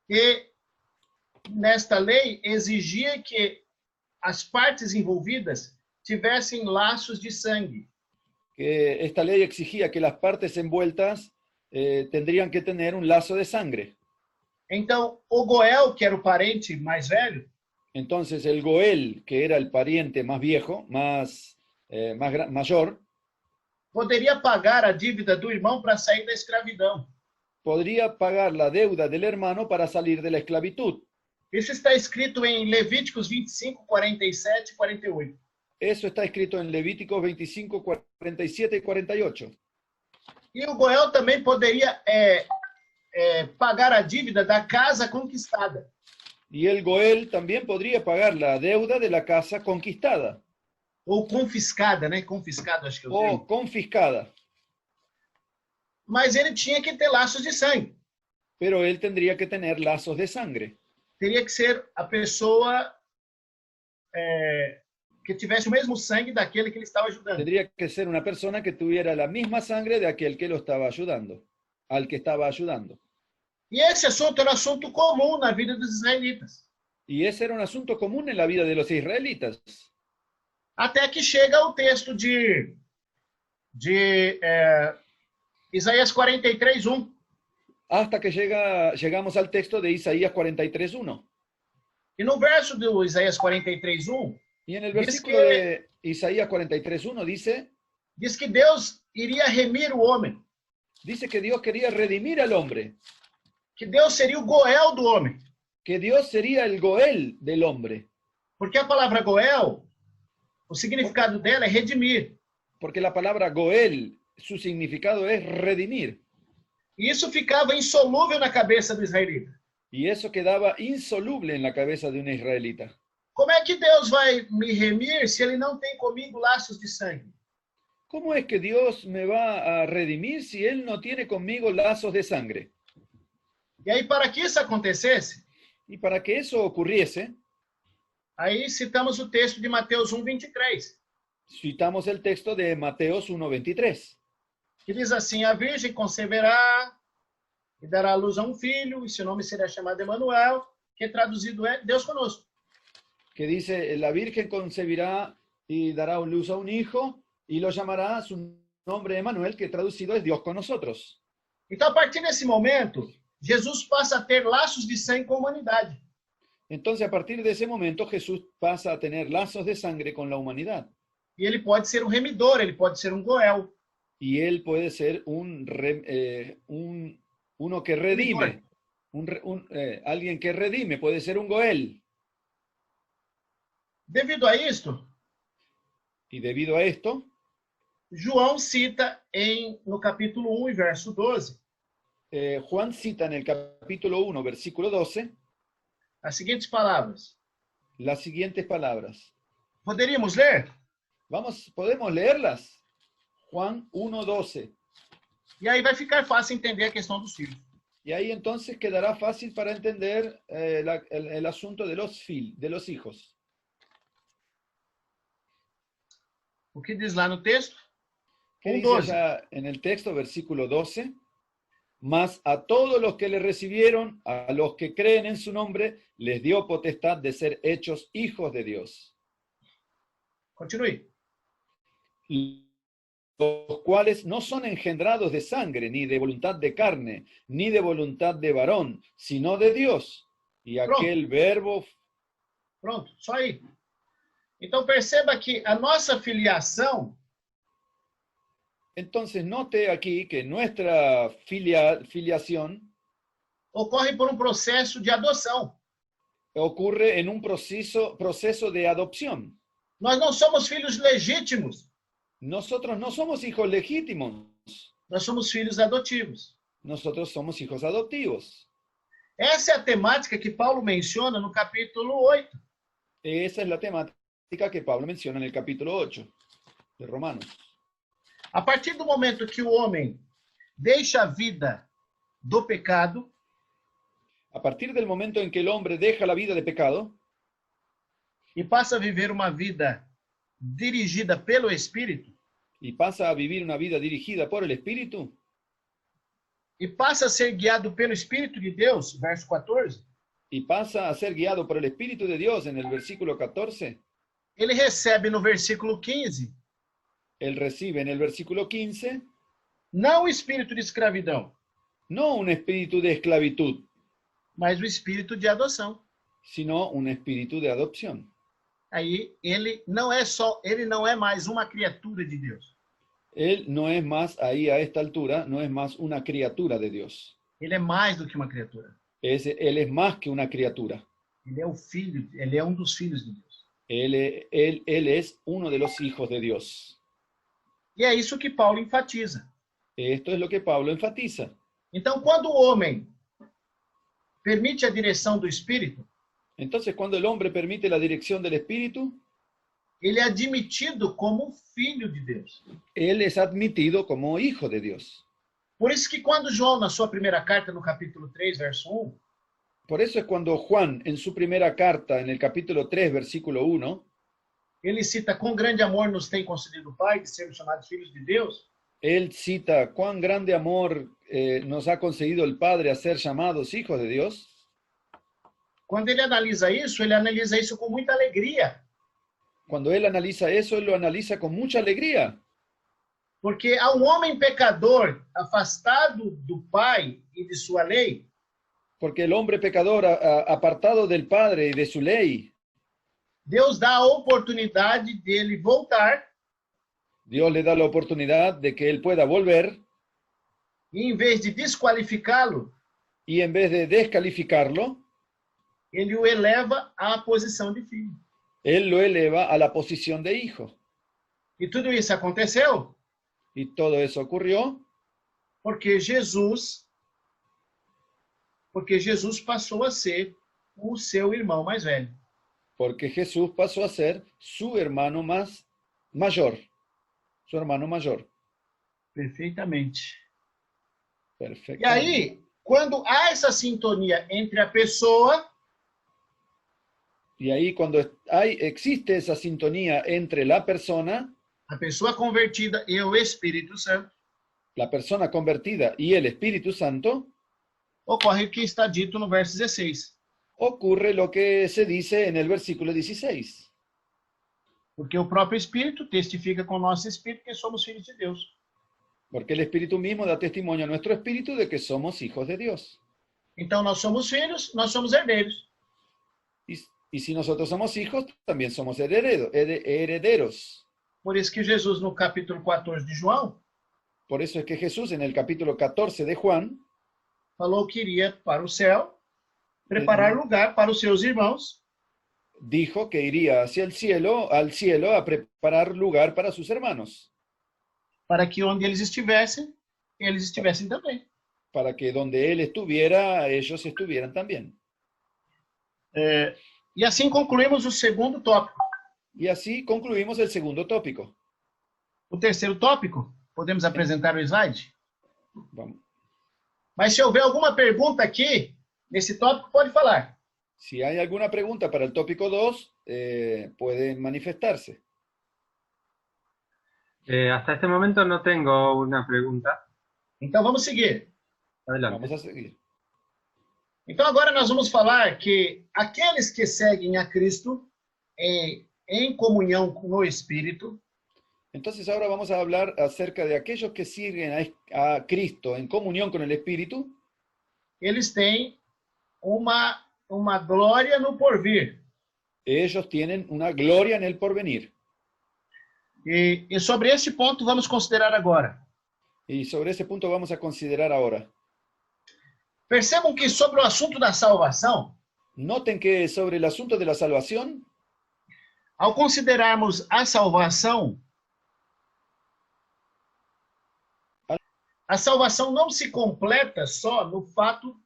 Que nesta lei exigia que as partes envolvidas tivessem laços de sangue. Que esta ley exigía que las partes envueltas tendrían que tener un lazo de sangre. Então, o Goel, que era o parente mais velho, Entonces el Goel, que era el pariente más viejo, mayor, poderia pagar a dívida do irmão para sair da escravidão. podría pagar la deuda del hermano para salir de la esclavitud. Isso está escrito em Levíticos 25, 47 e 48. Eso está escrito en Levíticos 25, 47 y 48. E o Goel também poderia pagar a dívida da casa conquistada. Y el Goel también podría pagar la deuda de la casa conquistada Ou confiscada, né? Confiscado, acho que eu o tenho. confiscada. Mas ele tinha que ter laços de sangue. Pero él tendría que tener lazos de sangre. Teria que ser a pessoa que tivesse o mesmo sangue daquele que ele estava ajudando. Tendría que ser una persona que tuviera la misma sangre de aquel que lo estaba ayudando, al que estaba ayudando. E esse assunto era um assunto comum na vida dos israelitas. Y ese era un asunto común en la vida de los israelitas. Até que chega o texto de Isaías 43:1. Hasta que llegamos al texto de Isaías 43:1. E no verso do Isaías 43:1, Y en el Dice versículo que- de Isaías 43:1 diz que Deus iria remir o homem, dice que Dios quería redimir al hombre, que Deus seria o Goel do homem. que Dios sería el Goel del hombre, Porque a palavra Goel, o significado dela é redimir. porque la palabra Goel, su significado es redimir. E isso ficava insolúvel na cabeça do israelita. Y eso quedaba insoluble en la cabeza de un israelita. Como é que Deus vai me remir se ele não tem comigo laços de sangue? ¿Cómo es que Dios me va a redimir si Él no tiene conmigo lazos de sangre? E aí, para que isso acontecesse, Y para que eso ocurriese, aí citamos o texto de Mateus 1:23, citamos el texto de Mateos 1:23, que diz assim: a virgem conceberá e dará à luz a um filho, e seu nome será chamado Emanuel, que traduzido é Deus conosco. que dice, la Virgen concebirá y dará luz a un hijo, y lo llamará su nombre Emanuel, que traducido es Dios con nosotros. Então, a partir desse momento, Jesus passa a ter laços de sangue com a humanidade. Entonces, a partir de ese momento, Jesús pasa a tener lazos de sangre con la humanidad. E ele pode ser um remidor, ele pode ser um Goel. Y Él puede ser uno que redime, alguien que redime, puede ser un Goel. Devido a isto, Y debido a esto, João cita no capítulo 1 e verso 12, Juan cita en el capítulo 1, versículo 12, as seguintes palavras. las siguientes palabras. Poderíamos ler? ¿Podemos leerlas? Juan 1:12. E aí vai ficar fácil entender a questão dos filhos. Y ahí entonces quedará fácil para entender el asunto de los hijos. O que diz lá no texto? ¿Qué dice 1:12. allá en el texto, versículo 12? Mas a todos los que le recibieron, a los que creen en su nombre, les dio potestad de ser hechos hijos de Dios, Continue. los cuales no son engendrados de sangre, ni de voluntad de carne, ni de voluntad de varón, sino de Dios. Y aquel verbo... Pronto, só aí. Então perceba que a nossa filiação Entonces note aquí que nuestra filiación ocorre por um processo de adoção. ocurre en un proceso de adopción. Nós não somos filhos legítimos, Nosotros no somos hijos legítimos, nós somos filhos adotivos. nosotros somos hijos adoptivos. Essa é a temática que Paulo menciona no capítulo 8. Esa es la temática que Pablo menciona en el capítulo 8 de Romanos. A partir do momento que o homem deixa a vida do pecado, A partir del momento en que el hombre deja la vida de pecado e passa a viver uma vida dirigida pelo Espírito, y pasa a vivir una vida dirigida por el Espíritu, e passa a ser guiado pelo Espírito de Deus, verso 14, y pasa a ser guiado por el Espíritu de Dios en el versículo 14, ele recebe no versículo 15, Él recibe en el versículo 15 não o espírito de escravidão, no un espíritu de esclavitud, mas o espírito de adoção. sino un espíritu de adopción. Aí ele não é mais uma criatura de Deus. Él no es más, ahí a esta altura, no es más una criatura de Dios. Ele é mais do que uma criatura. Él es más que una criatura. Ele é o filho, ele é um dos filhos de Deus. Él es uno de los hijos de Dios. E é isso que Paulo enfatiza. Esto es lo que Pablo enfatiza. Então, quando o homem permite a direção do Espírito, Entonces, cuando el hombre permite la dirección del Espíritu, ele é admitido como filho de Deus. él es admitido como hijo de Dios. Por isso que quando João, na sua primeira carta, no capítulo 3, verso 1, Por eso es cuando Juan, en su primera carta, en el capítulo 3, versículo 1, ele cita: com grande amor nos tem concedido o Pai de sermos chamados filhos de Deus. él cita cuán grande amor nos ha concedido el Padre a ser llamados hijos de Dios. Quando ele analisa isso com muita alegria. Cuando él analiza eso, él lo analiza con mucha alegría. Porque a um homem pecador, afastado do Pai e de sua lei, Porque el hombre pecador, apartado del Padre y de su ley, Deus dá a oportunidade dele voltar Dios le da la oportunidad de que él pueda volver e, em vez de desqualificá-lo, y en vez de descalificarlo, ele o eleva à posição de filho. él lo eleva a la posición de hijo. E tudo isso aconteceu Y todo eso ocurrió porque Jesus passou a ser o seu irmão mais velho. porque Jesús pasó a ser su hermano mayor. Su hermano mayor. Perfeitamente. Perfecto. E aí, quando há essa sintonia entre a pessoa Y ahí cuando existe esa sintonía entre la persona convertida e o Espírito Santo, la persona convertida y el Espíritu Santo, ocorre o que está dito no verso 16. ocurre lo que se dice en el versículo 16. Porque o próprio Espírito testifica com o nosso Espírito que somos filhos de Deus. Porque el Espíritu mismo da testimonio a nuestro espíritu de que somos hijos de Dios. Então, nós somos filhos, nós somos herdeiros. Y si nosotros somos hijos, también somos herederos. Por isso que Jesus, no capítulo 14 de João, Por eso es que Jesús, en el capítulo 14 de Juan, falou que iria para o céu, preparar lugar para os seus irmãos, dijo que iría hacia el cielo, al cielo, a preparar lugar para sus hermanos, para que onde eles estivessem também. para que donde él estuviera, ellos estuvieran también. E assim concluímos o segundo tópico. Y así concluimos el segundo tópico. O terceiro tópico, podemos apresentar o slide? Vamos. Mas se houver alguma pergunta aqui, nesse tópico, pode falar. Si hay alguna pregunta para el tópico 2, pueden manifestarse. Hasta este momento no tengo una pregunta. Então vamos seguir. Adelante. Vamos a seguir. Então agora nós vamos falar que aqueles que seguem a Cristo em comunhão com o Espírito, Entonces ahora vamos a hablar acerca de aquellos que siguen a Cristo en comunión con el Espíritu. eles têm uma glória no porvir. Ellos tienen una gloria en el porvenir. E sobre esse ponto vamos considerar agora. Y sobre ese punto vamos a considerar ahora. Percebam que sobre o assunto da salvação, Noten que sobre el asunto de la salvación, ao considerarmos a salvação não se completa só no fato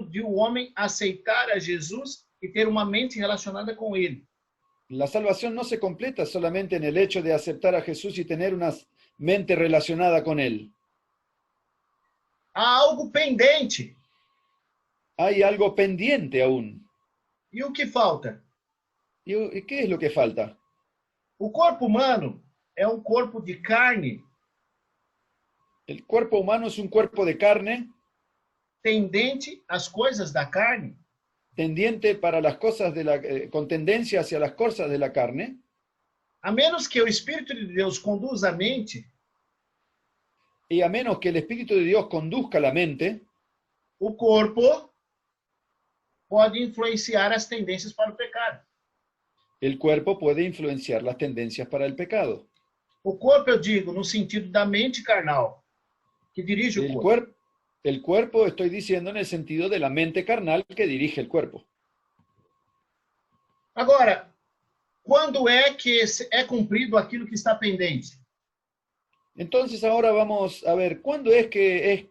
de o homem aceitar a Jesus e ter uma mente relacionada com ele. la salvación no se completa solamente en el hecho de aceptar a Jesús y tener una mente relacionada con Él. Há algo pendente. Hay algo pendiente aún. E o que falta? ¿Y qué es lo que falta? O corpo humano é um corpo de carne El cuerpo humano es un cuerpo de carne tendente às coisas da carne. tendiente para las cosas con tendencia hacia las cosas de la carne, a menos que o Espírito de Deus conduza a mente, y a menos que el Espíritu de Dios conduzca la mente, o corpo pode influenciar as tendências para o pecado. el cuerpo puede influenciar las tendencias para el pecado. O corpo, eu digo, no sentido da mente carnal, que dirige o corpo. El cuerpo, estoy diciendo, en el sentido de la mente carnal que dirige el cuerpo. Agora, quando é que é cumprido aquilo que está pendente? Entonces ahora vamos a ver, ¿cuándo es que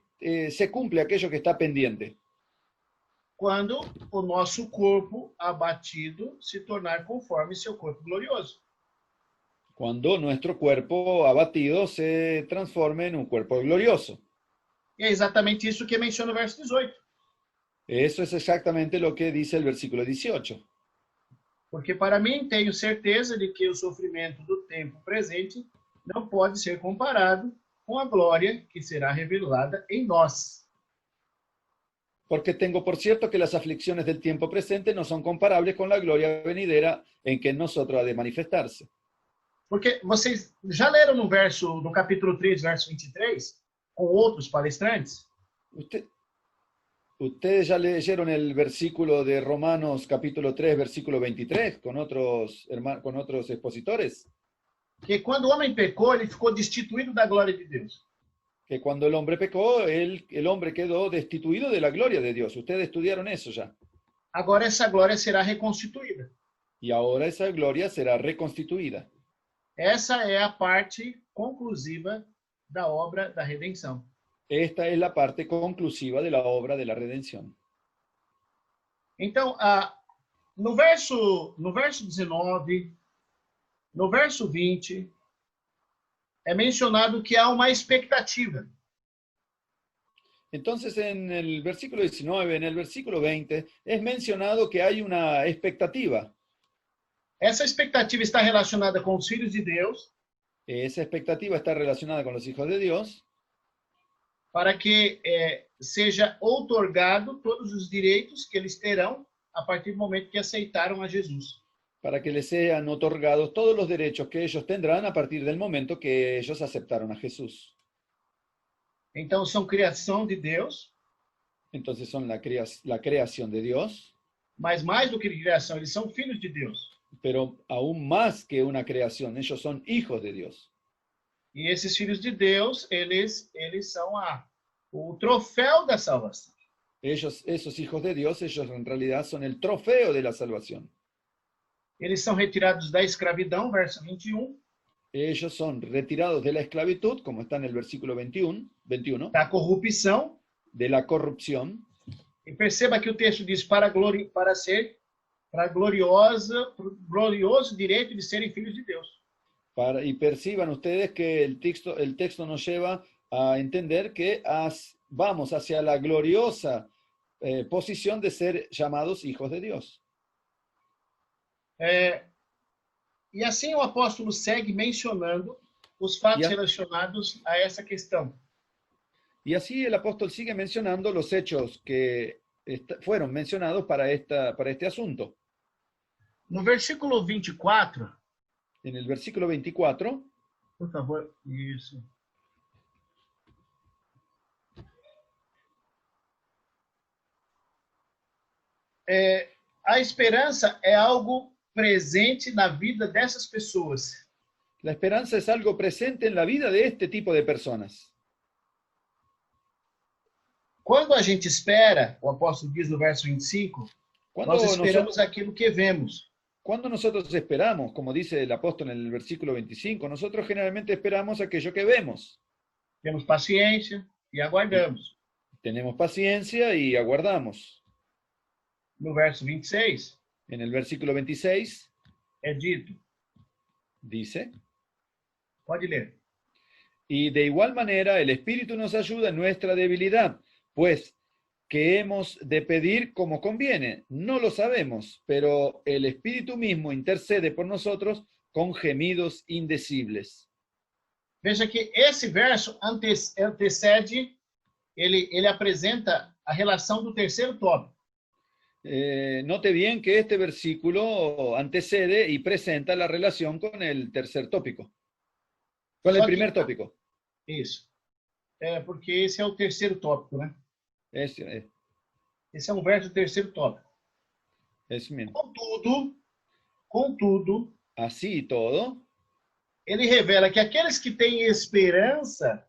se cumple aquello que está pendiente? Quando o nosso corpo abatido se tornar conforme seu corpo glorioso. Cuando nuestro cuerpo abatido se transforme en un cuerpo glorioso. E é exatamente isso que menciona o verso 18. Eso es exactamente lo que dice el versículo 18. Porque para mim, tenho certeza de que o sofrimento do tempo presente não pode ser comparado com a glória que será revelada em nós. Porque tengo por cierto que las aflicciones del tiempo presente no son comparables con la gloria venidera en que en nosotros ha de manifestarse. Porque vocês já leram no capítulo 3, verso 23, com outros palestrantes? Ustedes ya leyeron el versículo de Romanos capítulo 3, versículo 23, con otros expositores. Que quando o homem pecou, ele ficou destituído da glória de Deus. Que cuando el hombre pecó, el hombre quedó destituido de la gloria de Dios. Ustedes estudiaron eso ya. Agora essa glória será reconstituída. Y ahora esa gloria será reconstituida. Essa é a parte conclusiva da obra da redenção. Esta es la parte conclusiva de la obra de la redención. Então, no verso 19, no verso 20, é mencionado que há uma expectativa. Entonces, en el versículo 19, en el versículo 20, es mencionado que hay una expectativa. Essa expectativa está relacionada com os filhos de Deus. Esa expectativa está relacionada con los hijos de Dios. Para que seja outorgado todos os direitos que eles terão a partir do momento que aceitaram a Jesus. Para que les sean otorgados todos los derechos que ellos tendrán a partir del momento que ellos aceptaron a Jesús. Então, são criação de Deus. Entonces son la creación de Dios. Mas mais do que criação, eles são filhos de Deus. Pero aún más que una creación, ellos son hijos de Dios. E esses filhos de Deus, eles são o troféu da salvação. Esos hijos de Dios, ellos en realidad son el trofeo de la salvación. Eles são retirados da escravidão, verso 21. Ellos son retirados de la esclavitud, como está en el versículo 21, da corrupção. De la corrupción. E perceba que o texto diz para glorioso direito de serem filhos de Deus. Y perciban ustedes que el texto nos lleva a entender que vamos hacia la gloriosa posición de ser llamados hijos de Dios. E assim o apóstolo segue mencionando os fatos relacionados a essa questão. Y así el apóstol sigue mencionando los hechos que fueron mencionados para este asunto. No versículo 24. En el versículo 24. Por favor, isso. A esperança é algo presente na vida dessas pessoas. La esperanza es algo presente en la vida de este tipo de personas. Quando a gente espera, o apóstolo diz no verso 25, nós esperamos aquilo que vemos. Cuando nosotros esperamos, como dice el apóstol en el versículo 25, nosotros generalmente esperamos aquello que vemos. Temos paciência e aguardamos. Tenemos paciencia y aguardamos. No verso 26, en el versículo 26, é dito. Dice. Pode ler. Y de igual manera el Espíritu nos ayuda en nuestra debilidad, pues que hemos de pedir como conviene, no lo sabemos, pero el Espíritu mismo intercede por nosotros con gemidos indecibles. Veja que esse verso antecede, ele apresenta a relação do terceiro tópico. Note bien que este versículo antecede y presenta la relación con el tercer tópico, con el Só que- primer tópico. Isso. Porque esse é o terceiro tópico, né? Es Esse é um verso do terceiro tópico. mismo. Contudo, Así y todo, ele revela que aqueles que têm esperança,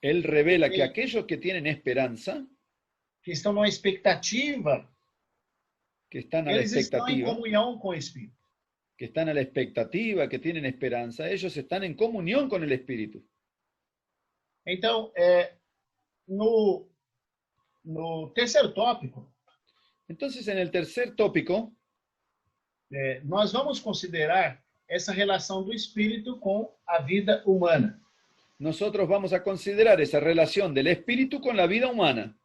él revela que Sí. aquellos que tienen esperanza, que estão numa expectativa, que están a la eles estão em expectativa, comunhão com o Espírito. que están a la expectativa, que tienen esperanza, ellos están en comunión con el Espíritu. Então, no terceiro tópico, Entonces, en el tercer tópico, nós vamos considerar essa relação do Espírito com a vida humana. nosotros vamos a considerar esa relación del Espíritu con la vida humana.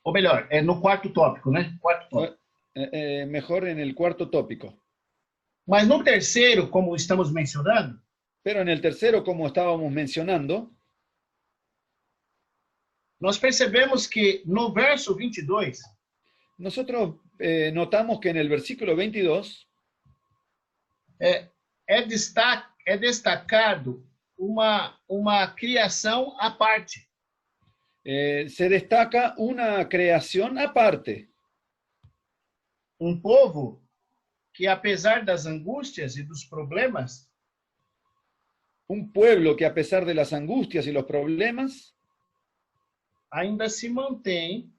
Ou melhor, no quarto tópico, né? Quarto tópico. Mejor en el cuarto tópico. Mas no terceiro, como estamos mencionando, Pero en el tercero, como estábamos mencionando, nós percebemos que no verso 22, nosotros notamos que en el versículo 22 é destacado uma criação à parte. se destaca una creación aparte. Um povo que, apesar das angústias e dos problemas, Un pueblo que a pesar de las angustias y los problemas, ainda se mantém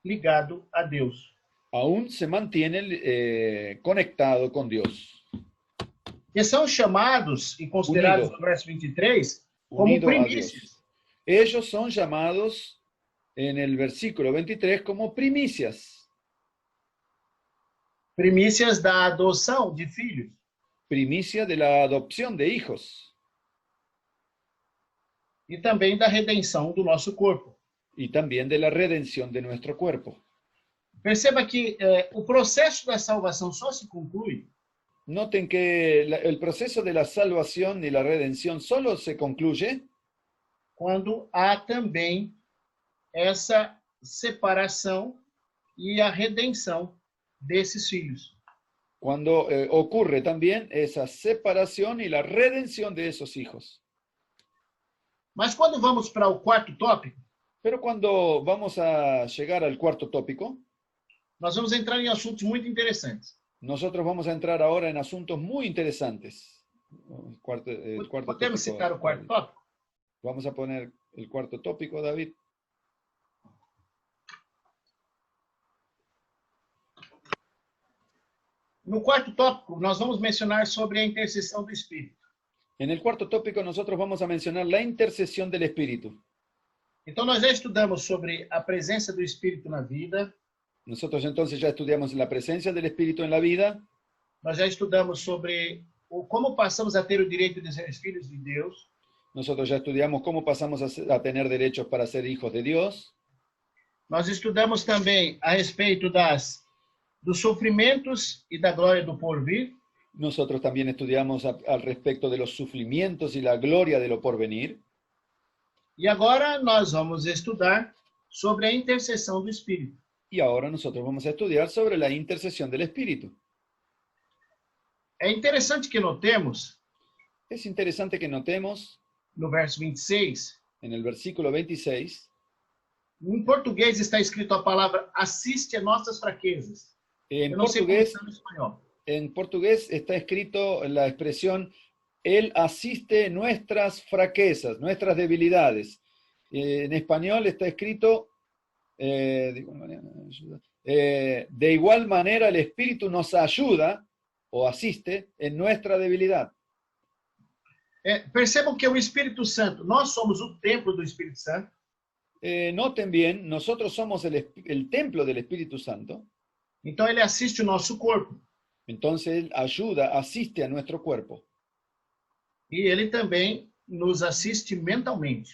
ligado a Deus. aún se mantiene conectado con Dios. E são chamados e considerados Unido. no verso 23 como Unido a primícias. Dios. Ellos son llamados en el versículo 23 como primicias. Primícias da adoção de filhos. Primicia de la adopción de hijos E também da redenção do nosso corpo. y también de la redención de nuestro cuerpo. Perceba que o processo da salvação só se conclui Noten que el proceso de la salvación y la redención solo se concluye quando há também essa separação e a redenção desses filhos. cuando ocurre también esa separación y la redención de esos hijos. Mas quando vamos para o quarto tópico, Pero cuando vamos a llegar al cuarto tópico, nós vamos entrar em assuntos muito interessantes. nosotros vamos a entrar ahora en asuntos muy interesantes. El cuarto Podemos tópico, citar o quarto tópico? Vamos a poner el cuarto tópico, David. No quarto tópico, nós vamos mencionar sobre a intercessão do Espírito. En el cuarto tópico nosotros vamos a mencionar la intercesión del Espíritu. Então, nós já estudamos sobre a presença do Espírito na vida, Nosotros entonces ya estudiamos la presencia del Espíritu en la vida, nós já estudamos sobre como passamos a ter o direito de ser filhos de Deus, nosotros ya estudiamos cómo pasamos a tener derechos para ser hijos de Dios, nós estudamos também a respeito dos sofrimentos e da glória do porvir, nosotros también estudiamos al respecto de los sufrimientos y la gloria de lo porvenir, e agora nós vamos estudar sobre a intercessão do Espírito. y ahora nosotros vamos a estudiar sobre la intercesión del Espíritu. É interessante que notemos, Es interesante que notemos no verso 26, en el versículo 26, em português está escrito a palavra assiste a nossas fraquezas. en Eu não sei como portugués, está no espanhol. en portugués está escrito la expresión, Él asiste nuestras fraquezas, nuestras debilidades. En español está escrito, de igual manera el Espíritu nos ayuda o asiste en nuestra debilidad. Percebam que o Espírito Santo, nós somos o templo do Espírito Santo, Noten bien, nosotros somos el templo del Espíritu Santo, então ele assiste o nosso corpo. entonces Él ayuda, asiste a nuestro cuerpo. E ele também nos assiste mentalmente.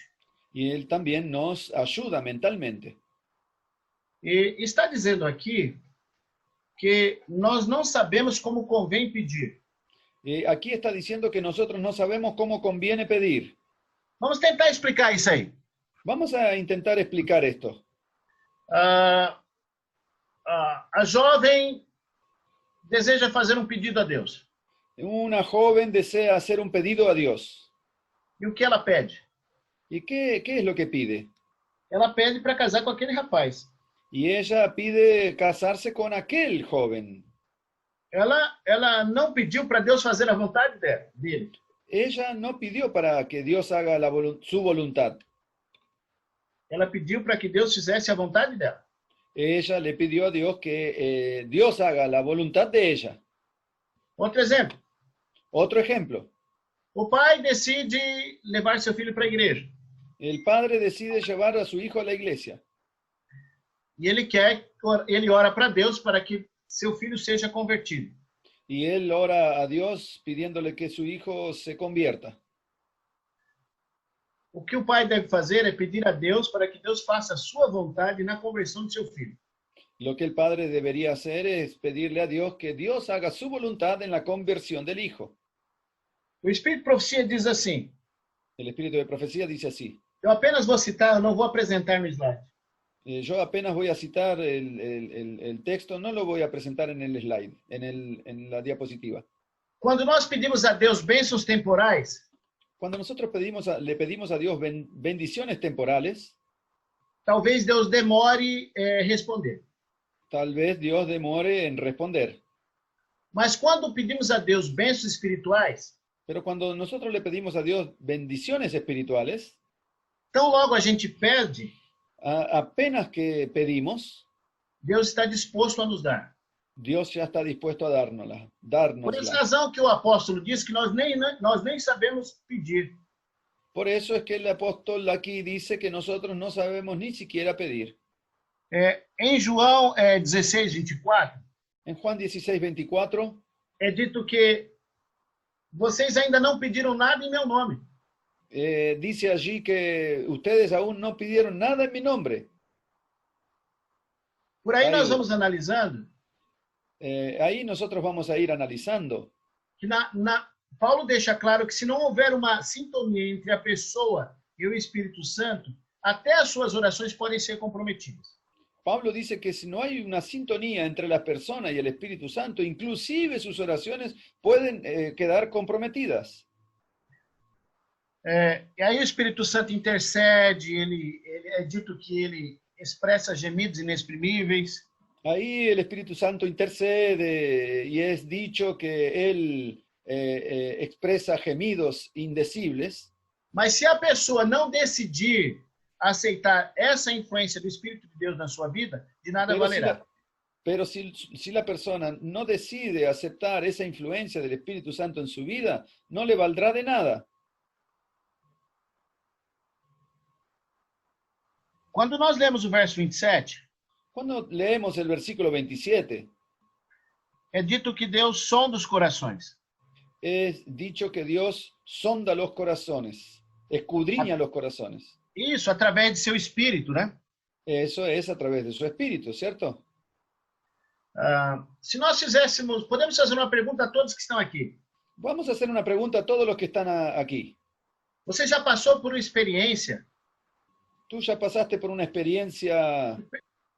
Y Él también nos ayuda mentalmente. E está dizendo aqui que nós não sabemos como convém pedir. Aquí está diciendo que nosotros no sabemos cómo conviene pedir. Vamos tentar explicar isso aí. Vamos a intentar explicar esto. A jovem deseja fazer um pedido a Deus. Una joven desea hacer un pedido a Dios. E o que ela pede? ¿Y qué es lo que pide? Ela pede para casar com aquele rapaz. Y ella pide casarse con aquel joven. Ela não pediu para Deus fazer a vontade dele. Ella no pidió para que Dios haga su voluntad. Ela pediu para que Deus fizesse a vontade dela. Ella le pidió a Dios que Dios haga la voluntad de ella. Outro exemplo. Otro ejemplo. O pai decide levar seu filho para a igreja. El padre decide llevar a su hijo a la iglesia. E ele ora para Deus para que seu filho seja convertido. Y él ora a Dios pidiéndole que su hijo se convierta. O que o pai deve fazer é pedir a Deus para que Deus faça a sua vontade na conversão de seu filho. Lo que el padre debería hacer es pedirle a Dios que Dios haga su voluntad en la conversión del hijo. O Espírito de Profecia diz assim. El espíritu de profecía dice así. Eu apenas vou citar, eu não vou apresentar no slide. Yo apenas voy a citar el texto, no lo voy a presentar en el slide, en la diapositiva. Quando nós pedimos a Deus bênçãos temporais, Cuando nosotros le pedimos a Dios bendiciones temporales, talvez Deus demore responder. tal vez Dios demore en responder. Mas quando pedimos a Deus bênçãos espirituais, Pero cuando nosotros le pedimos a Dios bendiciones espirituales, tão logo a gente pede, apenas que pedimos, Deus está disposto a nos dar. Dios ya está dispuesto a dárnosla. Por essa razão que o apóstolo diz que nós nem sabemos pedir. Por eso es que el apóstol aquí dice que nosotros no sabemos ni siquiera pedir. Em João 16:24, En Juan 16:24, é dito que vocês ainda não pediram nada em meu nome. dice allí que ustedes aún no pidieron nada en mi nombre. Por aí Aí. nós vamos analisando Ahí nosotros vamos a ir analizando que Paulo deixa claro que se não houver uma sintonia entre a pessoa e o Espírito Santo, até as suas orações podem ser comprometidas. Pablo dice que si no hay una sintonía entre la persona y el Espíritu Santo, inclusive sus oraciones pueden quedar comprometidas. E aí o Espírito Santo intercede, é dito que ele expressa gemidos inexprimíveis. Ahí el Espíritu Santo intercede y es dicho que él expresa gemidos indecibles. Mas se a pessoa não decidir aceitar essa influência do Espírito de Deus na sua vida, de nada valerá. Pero si la persona no decide aceptar esa influencia del Espíritu Santo en su vida, no le valdrá de nada. Quando nós lemos o verso 27, Cuando leemos el versículo 27, é dito que Deus sonda os corações. es dicho que Dios sonda los corazones, escudriña los corazones. Isso, através de seu Espírito, né? Eso es a través de su Espíritu, ¿cierto? Se nós fizéssemos, podemos fazer uma pergunta a todos que estão aqui. Vamos a hacer una pregunta a todos los que están aquí. Você já passou por uma experiência ¿Tú ya pasaste por una experiencia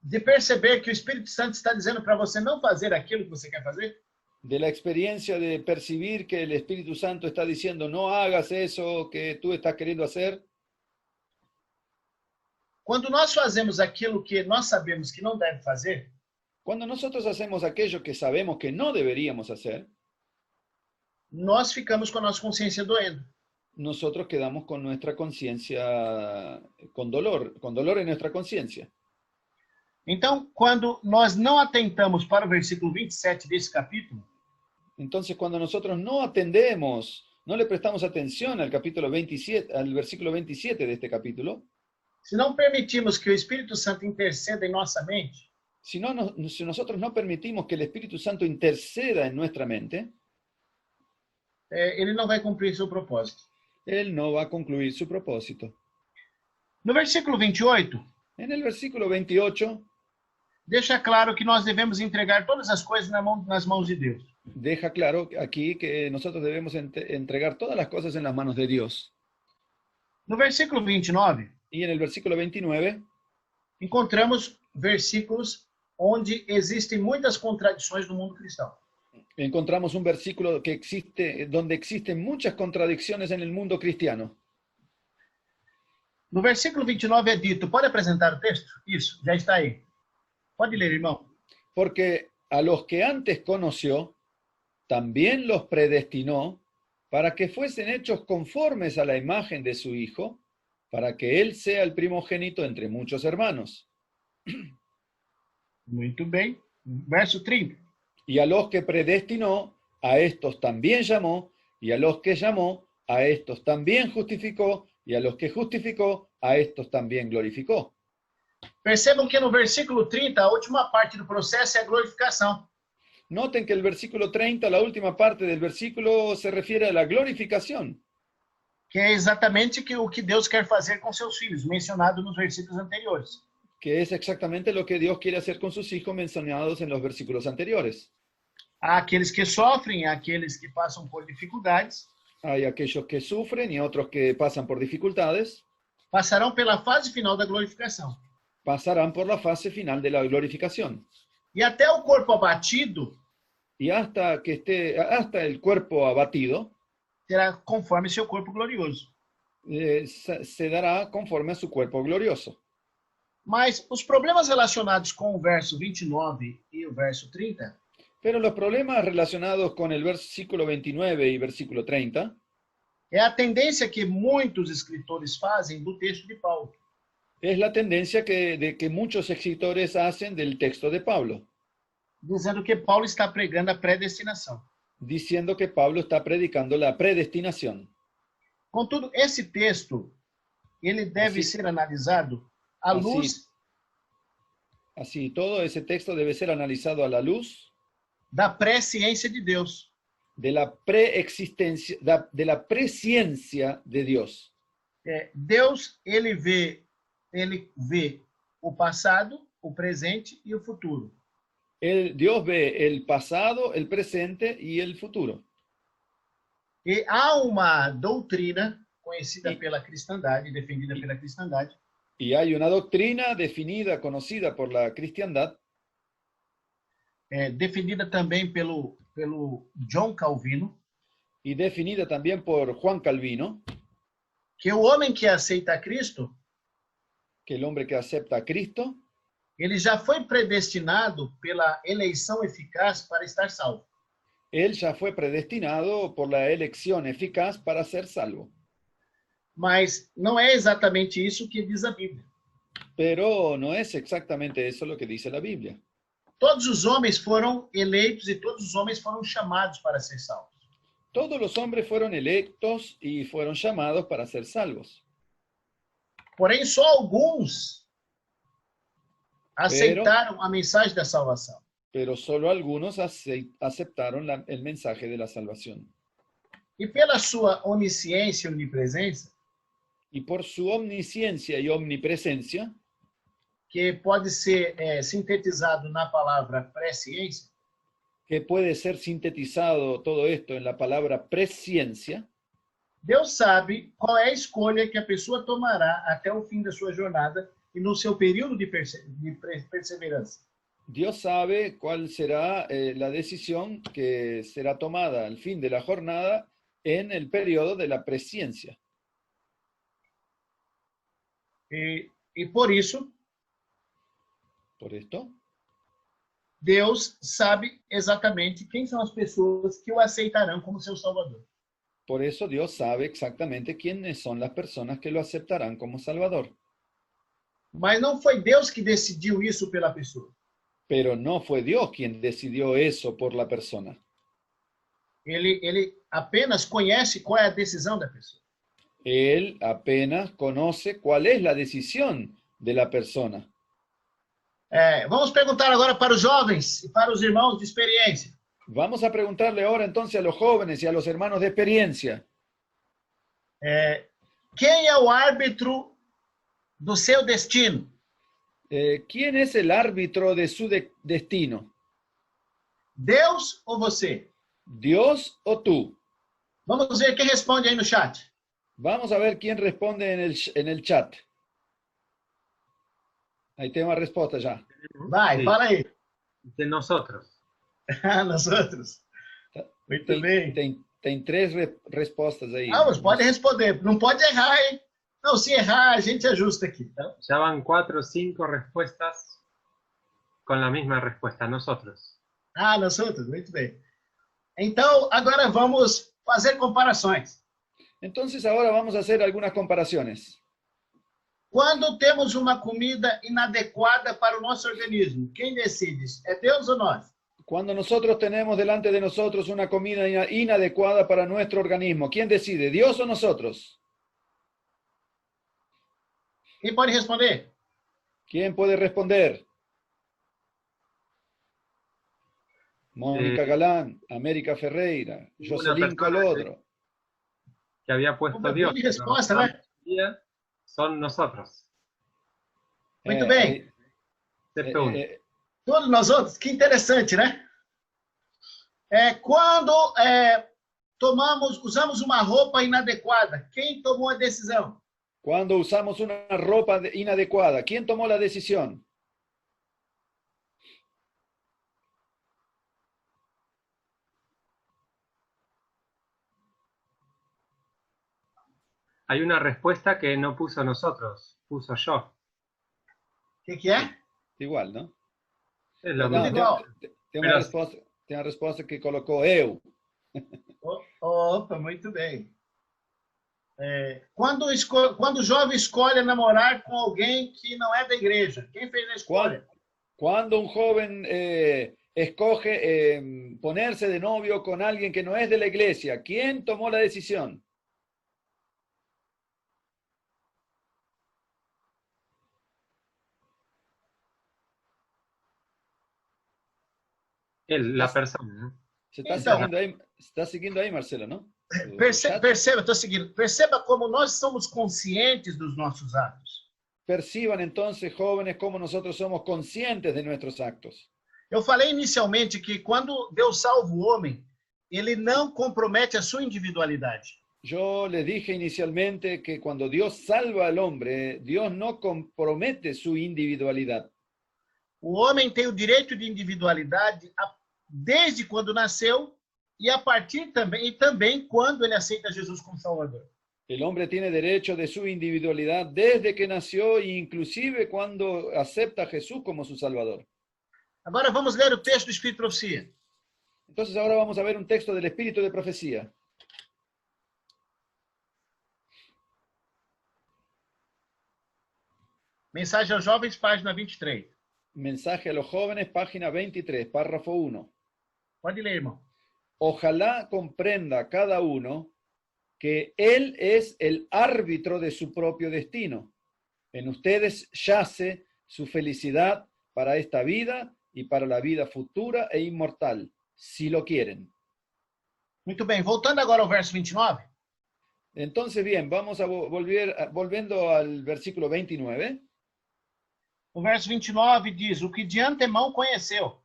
de perceber que o Espírito Santo está dizendo para você não fazer aquilo que você quer fazer? de la experiencia de percibir que el Espíritu Santo está diciendo no hagas eso que tú estás queriendo hacer? Quando nós fazemos aquilo que nós sabemos que não deve fazer, Cuando nosotros hacemos aquello que sabemos que no deberíamos hacer, nós ficamos com a nossa consciência doendo. nosotros quedamos con nuestra conciencia, con dolor en nuestra conciencia. Então, quando nós não atentamos para o versículo 27 desse capítulo, Entonces, cuando nosotros no atendemos, no le prestamos atención al capítulo 27, al versículo 27 de este capítulo, se não permitimos que o Espírito Santo interceda em nossa mente, si nosotros no permitimos que el Espíritu Santo interceda en nuestra mente, ele não vai cumprir seu propósito. Él no va a concluir su propósito. No versículo 28, En el versículo 28, deixa claro que nós devemos entregar todas as coisas nas mãos de Deus. deja claro aquí que nosotros debemos entregar todas las cosas en las manos de Dios. No versículo 29, Y en el versículo 29 encontramos versículos onde existem muitas contradições no mundo cristão. encontramos un versículo que existe, donde existen muchas contradicciones en el mundo cristiano. No versículo 29 é dito, pode apresentar o texto? Isso, já está aí. Pode ler, irmão. Porque a los que antes conoció, también los predestinó para que fuesen hechos conformes a la imagen de su Hijo, para que Él sea el primogénito entre muchos hermanos. Muito bem. Verso 30. Y a los que predestinó, a estos también llamó, y a los que llamó, a estos también justificó, y a los que justificó, a estos también glorificó. Percebam que no versículo 30, a última parte do processo é a glorificação. Noten que el versículo 30, la última parte del versículo, se refiere a la glorificación, Que é exatamente o que Deus quer fazer com seus filhos, mencionado nos versículos anteriores. que es exactamente lo que Dios quiere hacer con sus hijos mencionados en los versículos anteriores. Há aqueles que sofrem, há aqueles que passam por dificuldades, Hay aquellos que sufren y otros que pasan por dificultades, passarão pela fase final da glorificação. pasarán por la fase final de la glorificación. E até o corpo abatido Y hasta el cuerpo abatido, será conforme seu corpo glorioso. se dará conforme a su cuerpo glorioso. Mas os problemas relacionados com o verso 29 e o verso 30 Pero los problemas relacionados con el versículo 29 y versículo 30 é a tendência que muitos escritores fazem do texto de Paulo. es la tendencia de que muchos escritores hacen del texto de Pablo, Dizendo que Paulo está pregando a predestinação. diciendo que Pablo está predicando la predestinación. Contudo, esse texto, ele deve Assim- ser analisado à assim- luz Así, todo ese texto debe ser analizado a la luz da presciência de Deus. de la preexistencia, de la presciencia de Dios. Deus, ele vê o passado, o presente e o futuro. Dios ve el pasado, el presente y el futuro. E há uma doutrina conhecida E- pela cristandade, defendida pela cristandade, Y hay una doctrina definida, conocida por la cristiandad, defendida também pelo John Calvino, y definida también por Juan Calvino, que o homem que aceita a Cristo, que el hombre que acepta a Cristo ele já foi predestinado pela eleição eficaz para estar salvo. él ya fue predestinado por la elección eficaz para ser salvo. Mas não é exatamente isso que diz a Bíblia. Pero no es exactamente eso lo que dice la Biblia. Todos os homens foram eleitos e todos os homens foram chamados para ser salvos. Todos los hombres fueron electos y fueron llamados para ser salvos. Porém, só alguns aceitaram a mensagem da salvação. Pero solo algunos aceptaron el mensaje de la salvación. E pela sua onisciência e onipresença, Y por su omnisciencia y omnipresencia, que pode ser sintetizado na palavra presciência, que puede ser sintetizado todo esto en la palabra presciencia, Deus sabe qual é a escolha que a pessoa tomará até o fim da sua jornada e no seu período de perseverança. Dios sabe cuál será la decisión que será tomada al fin de la jornada en el periodo de la presciencia. E por isso, Por esto, Deus sabe exatamente quem são as pessoas que o aceitarão como seu Salvador. por eso Dios sabe exactamente quiénes son las personas que lo aceptarán como Salvador. Mas não foi Deus que decidiu isso pela pessoa. Pero no fue Dios quien decidió eso por la persona. Ele apenas conhece qual é a decisão da pessoa. Él apenas conoce cuál es la decisión de la persona. Vamos perguntar agora para os jovens e para os irmãos de experiência. Vamos a preguntarle ahora entonces a los jóvenes y a los hermanos de experiencia. Quem é o árbitro do seu destino? ¿Quién es el árbitro de su destino? Deus ou você? ¿Dios o tú? Vamos ver quem responde aí no chat. Vamos a ver quién responde en el chat. Ahí tengo la respuesta ya. Vai, Sí, fala aí. de nosotros. Nós outros. Muito bem. Tem três respostas aí. Ah, mas pode responder. Não pode errar, hein? Não, se errar, a gente ajusta aqui, tá? Ya van 4 o 5 respuestas con la misma respuesta, nosotros. Ah, nós outros. Muito bem. Então, agora vamos fazer comparações. Entonces ahora vamos a hacer algunas comparaciones. Quando temos uma comida inadequada para o nosso organismo, quem decide? É Deus ou nós? Cuando nosotros tenemos delante de nosotros una comida inadecuada para nuestro organismo, ¿quién decide? ¿Dios o nosotros? Quem pode responder? ¿Quién puede responder? Mónica Galán, América Ferreira, Jocelyn persona Colodro. Que había puesto Uma Dios. grande resposta, pero la né? mayoría son nosotros. Muito bem. Ahí, Excepto uno. Todos nós outros, que interessante, né? Quando usamos uma roupa inadequada, quem tomou a decisão? Cuando usamos una ropa inadecuada, ¿quién tomó la decisión? Hay una respuesta que no puso nosotros, puso yo. O que é? Igual, ¿no? Es lo No, mismo. igual. Tem Pero- uma resposta que colocou eu. Opa, muito bem. Quando o jovem escolhe namorar com alguém que não é da igreja, quem fez a escolha? Cuando un joven escoge ponerse de novio con alguien que no es de la iglesia, ¿quién tomó la decisión? Él, la persona. ¿no? Se está, Então- seguindo aí, Marcelo, não? Perceba, estou seguindo. Perceba como nós somos conscientes dos nossos atos. Perciban entonces, jóvenes, cómo nosotros somos conscientes de nuestros actos. Eu falei inicialmente que quando Deus salva o homem, ele não compromete a sua individualidade. Yo les dije inicialmente que cuando Dios salva al hombre, Dios no compromete su individualidad. O homem tem o direito de individualidade desde quando nasceu e a partir também quando ele aceita Jesus como Salvador. El hombre tiene derecho de su individualidad desde que nació e inclusive cuando acepta a Jesús como su Salvador. Agora vamos ler o texto do Espírito de Profecia. Entonces ahora vamos a ver un texto del Espíritu de Profecía. Mensagem aos jovens, página 23. Mensaje a los jóvenes, página 23, párrafo 1. Pode ler, irmão. Ojalá comprenda cada uno que Él es el árbitro de su propio destino. En ustedes yace su felicidad para esta vida y para la vida futura e inmortal, si lo quieren. Muito bem, voltando agora ao verso 29. Entonces, bien, vamos a volviendo al versículo 29. O verso 29 diz: o que de antemão conheceu.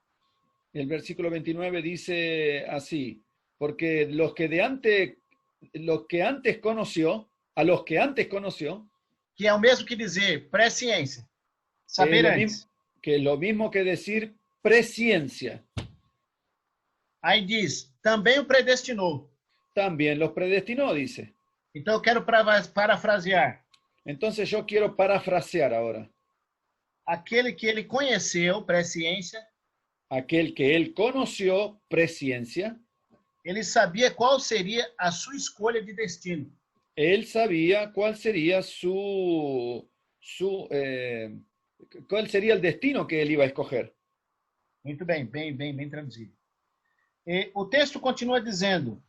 El versículo 29 dice así: porque a los que antes conoció, Que é o mesmo que dizer presciência. Saber antes. que es lo mismo que decir presciencia, Aí diz: também o predestinou. también los predestinó, dice. Então eu quero parafrasear. Entonces yo quiero parafrasear ahora. Aquele que ele conheceu, presciência, Aquel que él conoció, presciencia, ele sabia qual seria a sua escolha de destino. él sabía cuál sería cuál sería el destino que él iba a escoger. Muito bem, bem traduzido. O texto continua dizendo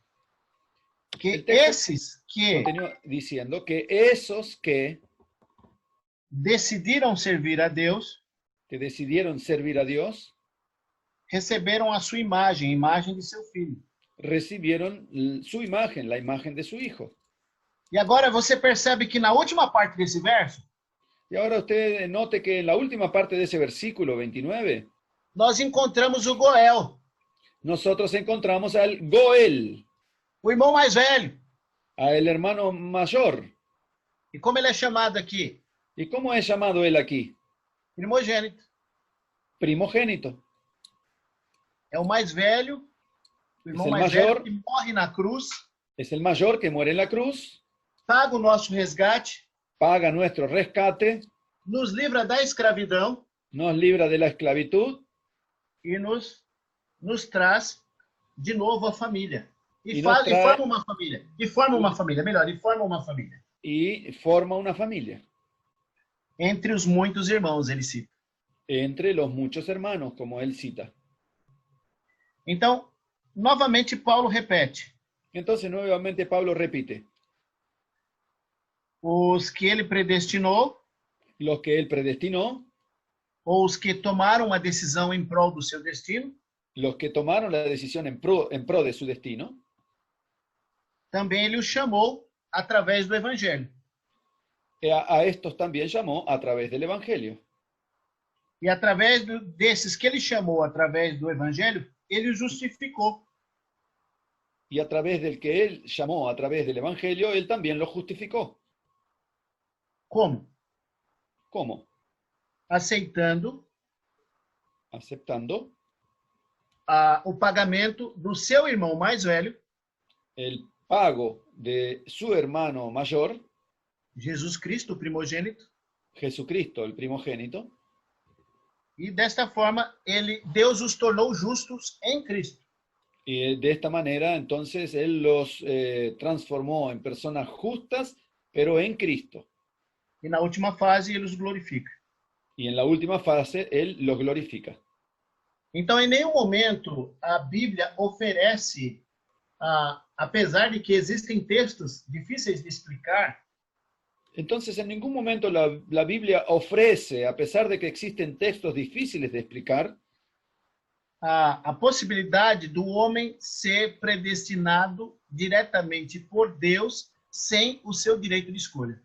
que El texto esses que continúa diciendo que esos que decidiram servir a Deus decidieron servir a Dios, receberam a sua imagem, a imagem de seu filho. recibieron su imagen, la imagen de su hijo. E agora você percebe que na última parte desse verso, Y ahora usted note que en la última parte de ese versículo 29, nós encontramos o Goel, nosotros encontramos al Goel, o irmão mais velho. al hermano mayor. E como ele é chamado aqui? ¿Y cómo es llamado él aquí? Primogênito. Primogénito. É o mais velho, o irmão É o mais maior. velho que morre na cruz, Es el mayor que muere en la cruz, paga o nosso resgate, paga nuestro rescate, nos livra da escravidão nos libra de la esclavitud e nos traz de novo a família. E nos E trae- forma uma família. E forma uma família, melhor, e forma uma família. y forma una familia Entre os muitos irmãos, ele cita. entre los muchos hermanos, como él cita. Então, novamente, Paulo repete. Entonces, nuevamente Pablo repite, Os que ele predestinou, los que él predestinó, ou os que tomaram a decisão em prol do seu destino, los que tomaron la decisión en pro de su destino, também ele os chamou através do evangelho. a estos también llamó a través del Evangelio. E através desses que ele chamou através do evangelho, ele os justificou. Y a través del que él llamó a través del Evangelio, él también lo justificó. Como? ¿Cómo? Aceitando Aceptando o pagamento do seu irmão mais velho, el pago de su hermano mayor, Jesus Cristo, o primogênito, Jesucristo, el primogénito, e desta forma Deus os tornou justos em Cristo. y de esta manera entonces él los transformó en personas justas, pero en Cristo. E na última fase ele os glorifica. Y en la última fase él los glorifica. Então, em nenhum momento a Bíblia oferece, apesar de que existem textos difíceis de explicar, Entonces, en ningún momento la Biblia ofrece, a pesar de que existen textos difíciles de explicar, a possibilidade do homem ser predestinado diretamente por Deus sem o seu direito de escolha.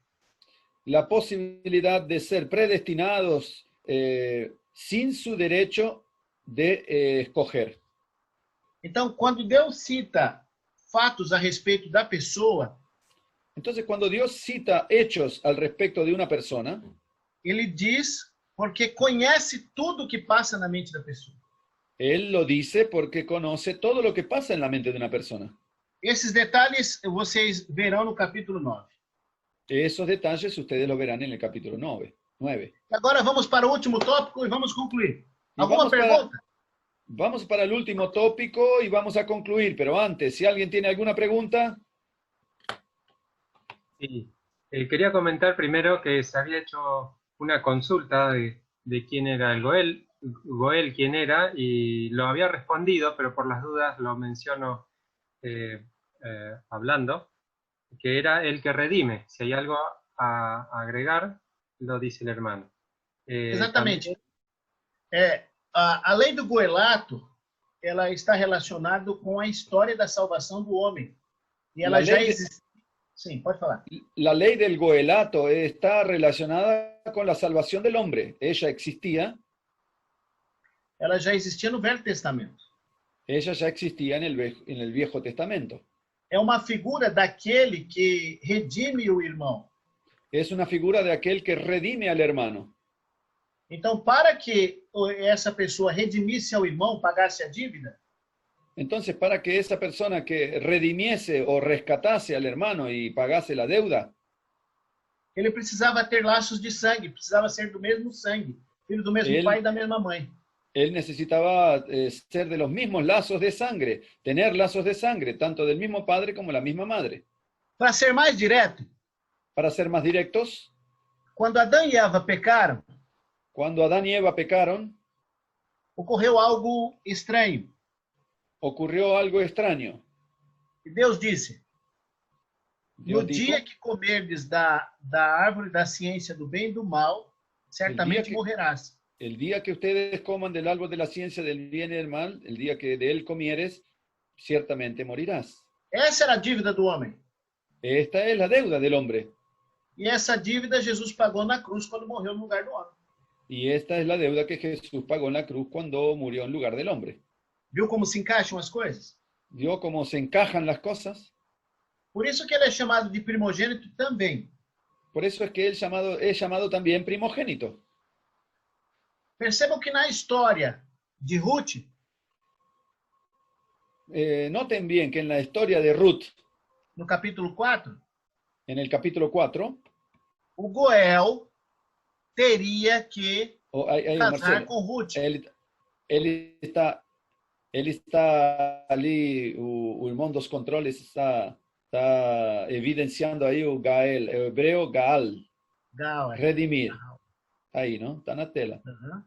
la posibilidad de ser predestinados sin su derecho de escoger. Então, quando Deus cita fatos a respeito da pessoa, Entonces, cuando Dios cita hechos al respecto de una persona, ele diz porque conhece tudo que passa na mente da pessoa. Él lo dice porque conoce todo lo que pasa en la mente de una persona. Esses detalhes vocês verão no capítulo 9. Esos detalles ustedes lo verán en el capítulo 9. E agora vamos para o último tópico e vamos concluir. Y Alguma pergunta? vamos para el último tópico y vamos a concluir, pero antes, si alguien tiene alguna pregunta. Sí. Quería comentar primero que se había hecho una consulta de quién era el Goel quién era, y lo había respondido, pero por las dudas lo menciono hablando, que era el que redime. Si hay algo a agregar, lo dice el hermano. Exatamente. A lei do Goelato, ela está relacionada com a história da salvação do homem. E ela já existe. Sim, pode falar. La ley del Goelato está relacionada con la salvación del hombre. Ella existía. Ela já existia no Velho Testamento. Ella ya existía en el Viejo Testamento. É uma figura daquele que redime o irmão. Es una figura de aquel que redime al hermano. Então, para que essa pessoa redimisse ao irmão, pagasse a dívida, Entonces, para que esa persona que redimiese o rescatase al hermano y pagase la deuda, ele precisava ter laços de sangue, precisaba ser do mesmo sangue, filho do mesmo pai e da mesma mãe. él necesitaba ser de los mismos lazos de sangre, tener lazos de sangre, tanto del mismo padre como la misma madre. Para ser mais direto, Para ser más directos, quando Adão e Eva pecaram, cuando Adán y Eva pecaron, ocorreu algo estranho. ocurrió algo extraño. E Deus disse: Dios no dijo, dia que comerdes da árvore da ciência do bem e do mal, certamente morrerás. el día que ustedes coman del árbol de la ciencia del bien y del mal, el día que de él comieres, ciertamente morirás. Essa era a dívida do homem. Esta es la deuda del hombre. E essa dívida Jesus pagou na cruz quando morreu no lugar do homem. Y esta es la deuda que Jesús pagó en la cruz cuando murió en lugar del hombre. Viu como se encaixam as coisas? ¿Vio cómo se encajan las cosas? Por isso que ele é chamado de primogênito também. Por eso es que él es llamado también primogénito. Percebam que na história de Ruth, noten bien que en la historia de Ruth, no capítulo 4, en el capítulo 4, o Goel teria que ahí, casar Marcelo, com Ruth. ele está ali, o irmão dos controles está evidenciando aí o Gael, o hebreu Gaal, Gal, redimir. Aí, não? Está na tela. Uhum.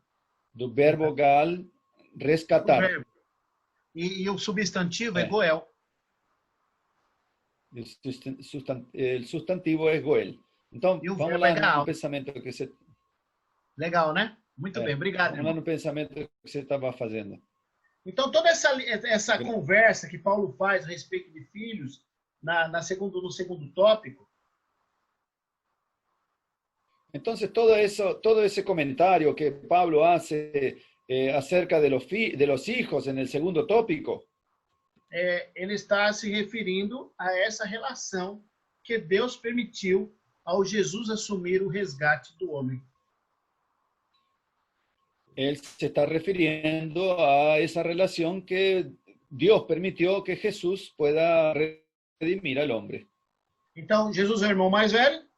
Do verbo Gaal, O rescatar. verbo. E o substantivo é É. Goel. El sustantivo es Goel. Então, E o vamos verbo lá é Gaal. no pensamento que você... Legal, né? Muito bem, obrigado, Vamos lá irmão. no pensamento que você estava fazendo. Então, toda essa conversa que Paulo faz a respeito de filhos, no segundo tópico, Entonces, todo ese comentario que Pablo hace acerca de los hijos en el segundo tópico, ele está se referindo a essa relação que Deus permitiu ao Jesus assumir o resgate do homem. él se está refiriendo a esa relación que Dios permitió que Jesús pueda redimir al hombre. Então, Jesus é o irmão mais velho.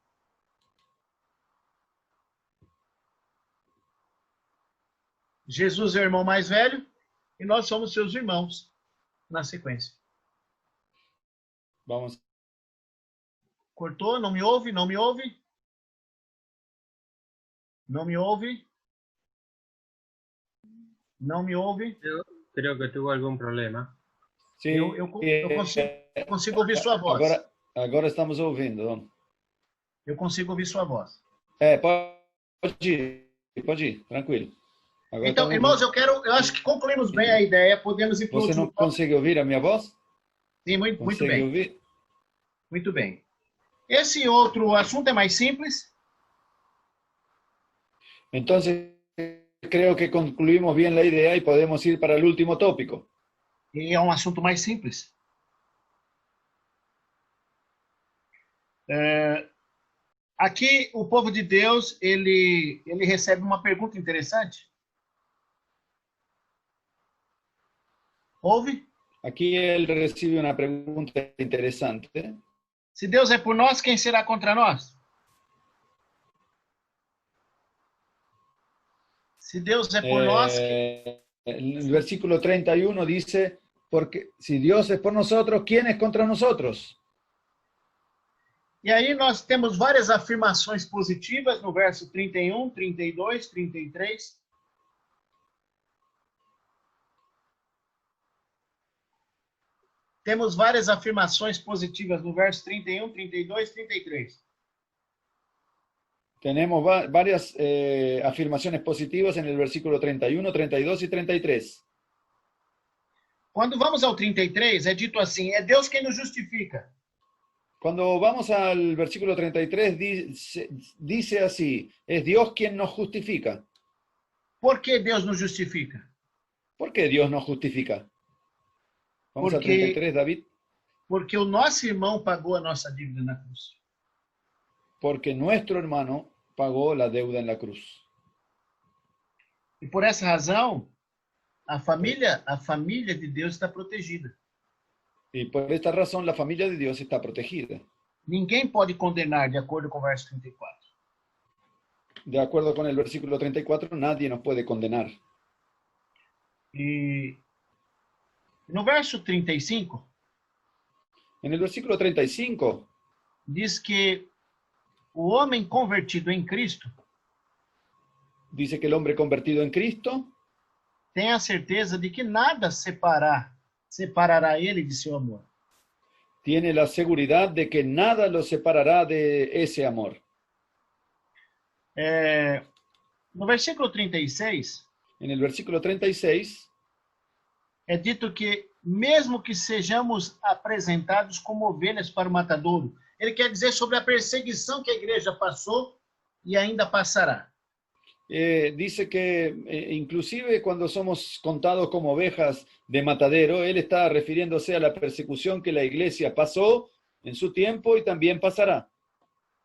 Jesus é o irmão mais velho e nós somos seus irmãos na sequência. Vamos. Cortou? Não me ouve? Não me ouve? Não me ouve? Não me ouve? Yo creo que tuvo algún problema. Sí, Eu consigo ouvir sua voz. Agora estamos ouvindo. Eu consigo ouvir sua voz. Pode ir, tranquilo. Agora Então, irmãos, eu acho que concluímos bem a ideia. Podemos ir para o Você não consegue ouvir a minha voz? Sim, muito Consegue bem. ouvir? Muito bem. Esse outro assunto é mais simples. Entonces, creo que concluimos bien la idea y podemos ir para el último tópico. E é um assunto mais simples. Aqui, o povo de Deus, ele recebe uma pergunta interessante. Ouve? Aquí él recibe una pregunta interesante. Se Deus é por nós, quem será contra nós? Se Deus é por nós... El versículo 31 dice, porque si Dios es por nosotros, ¿quién es contra nosotros? E aí nós temos várias afirmações positivas no verso 31, 32, 33. Temos várias afirmações positivas no verso 31, 32, 33. Tenemos varias afirmaciones positivas en el versículo 31, 32 y 33. Quando vamos ao 33, é dito assim, é Deus quem nos justifica. Cuando vamos al versículo 33, dice así, es Dios quien nos justifica. Por que Deus nos justifica? ¿Por qué Dios nos justifica? Vamos al 33, David. Porque o nosso irmão pagou a nossa dívida na cruz. Porque nuestro hermano pagó la deuda en la cruz. E por essa razão, a família de Deus está protegida. Y por esta razón la familia de Dios está protegida. Ninguém pode condenar, de acordo com o verso 34. De acuerdo con el versículo 34, nadie nos puede condenar. E no verso 35, En el versículo 35, diz que o homem convertido em Cristo dice que el hombre convertido en Cristo tem a certeza de que nada separará ele de seu amor. tiene la seguridad de que nada lo separará de ese amor. No versículo 36, En el versículo 36, é dito que mesmo que sejamos apresentados como ovelhas para o matadouro, ele quer dizer sobre a perseguição que a igreja passou e ainda passará. dice que inclusive cuando somos contados como ovejas de matadero, él está refiriéndose a la persecución que la iglesia pasó en su tiempo y también pasará.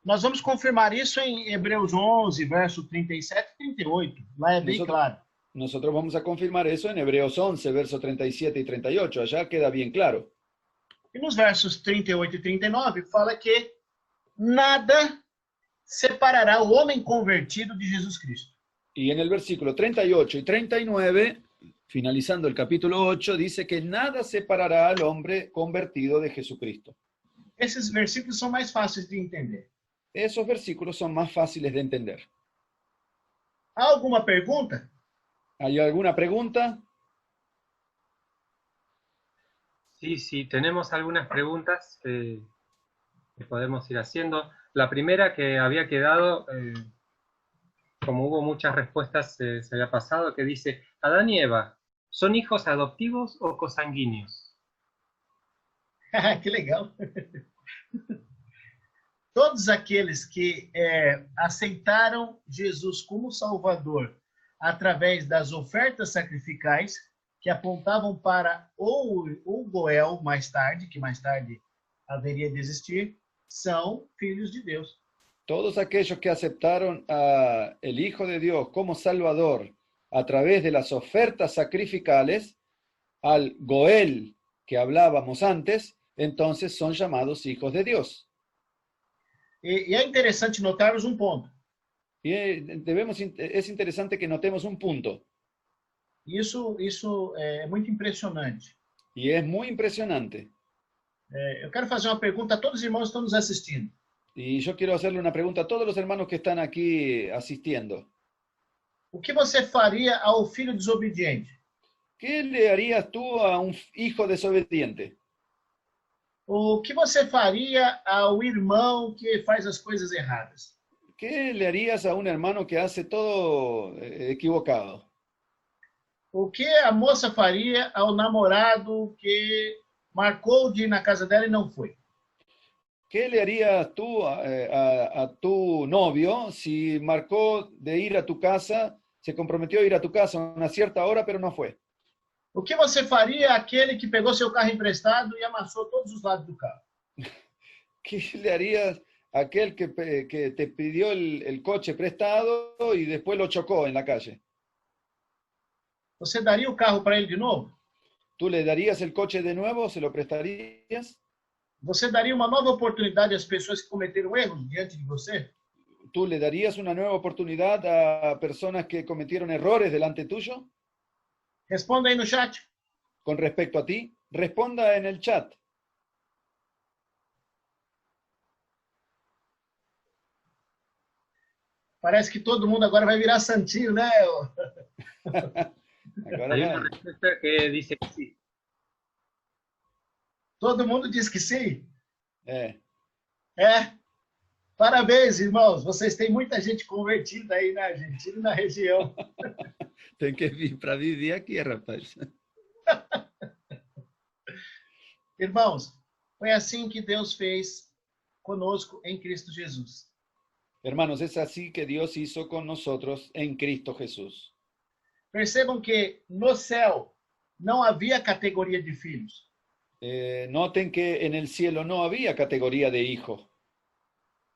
Nós vamos confirmar isso em Hebreus 11, verso 37 e 38. Lá é bem claro. Nosotros vamos a confirmar eso en Hebreos 11, versos 37 y 38. Allá queda bien claro. E nos versos 38 e 39 fala que nada separará o homem convertido de Jesus Cristo. Y en el versículo 38 y 39, finalizando el capítulo 8, dice que nada separará al hombre convertido de Jesucristo. Esses versículos são mais fáceis de entender. Esos versículos son más fáciles de entender. Há alguma pergunta? ¿Hay alguna pregunta? Sí, tenemos algunas preguntas que podemos ir haciendo. La primera que había quedado, como hubo muchas respuestas, se había pasado, que dice, Adán y Eva, ¿son hijos adoptivos o cosanguíneos? Que legal. Todos aqueles que aceitaram Jesus como Salvador através das ofertas sacrificais, que apontavam para o Goel mais tarde, que mais tarde haveria de existir, são filhos de Deus. Todos aquellos que aceptaron a el Hijo de Dios como Salvador a través de las ofertas sacrificales, al Goel que hablábamos antes, entonces son llamados hijos de Dios. E é interessante notarmos um ponto. Y es interesante que notemos un punto. Isso é muito impressionante. Y es muy impresionante. Eu quero fazer uma pergunta a todos os irmãos que estão nos assistindo. Y yo quiero hacerle una pregunta a todos los hermanos que están aquí asistiendo. O que você faria ao filho desobediente? ¿Qué le harías tú a un hijo desobediente? O que você faria ao irmão que faz as coisas erradas? ¿Qué le harías a un hermano que hace todo equivocado? O que a moça faria ao namorado que marcou de ir na casa dela e não foi? ¿Qué le harías tú a tu novio si marcó de ir a tu casa, se comprometió a ir a tu casa a una cierta hora, pero no fue? O que você faria àquele que pegou seu carro emprestado e amassou todos os lados do carro? ¿Qué le harías a aquel que te pidió el coche prestado y después lo chocó en la calle? Você daria o carro para ele de novo? ¿Tú le darías el coche de nuevo? ¿Se lo prestarías? Você daria uma nova oportunidade às pessoas que cometeram erros diante de você? ¿Tú le darías una nueva oportunidad a personas que cometieron errores delante tuyo? Responda aí no chat. Con respecto a ti, responda en el chat. Parece que todo mundo agora vai virar santinho, né? Hay una respuesta que dice que sí. Todo mundo diz que sim? É. Parabéns, irmãos. Vocês têm muita gente convertida aí na Argentina e na região. Tem que vir para viver aqui, rapaz. Irmãos, foi assim que Deus fez conosco em Cristo Jesus. Hermanos, es así que Dios hizo con nosotros en Cristo Jesús. Percebam que no céu não havia categoria de filhos. Noten que en el cielo no había categoría de hijo.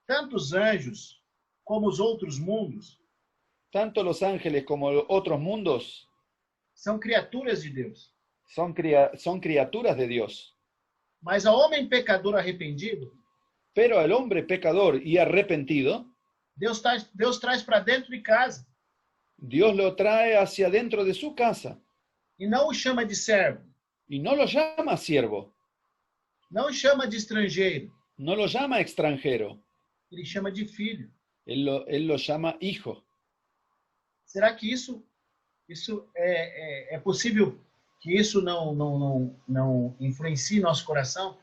Tanto os anjos como os outros mundos Tanto los ángeles como otros mundos são criaturas de Deus. son criaturas de Dios. Mas ao homem pecador arrependido, Pero al hombre pecador y arrepentido, Deus traz para dentro de casa Dios lo trae hacia dentro de su casa e não o chama de servo, y no lo llama siervo, não o chama de estrangeiro, no lo llama extranjero, ele chama de filho. él lo llama hijo. Será que isso é possível que isso não influencie nosso coração?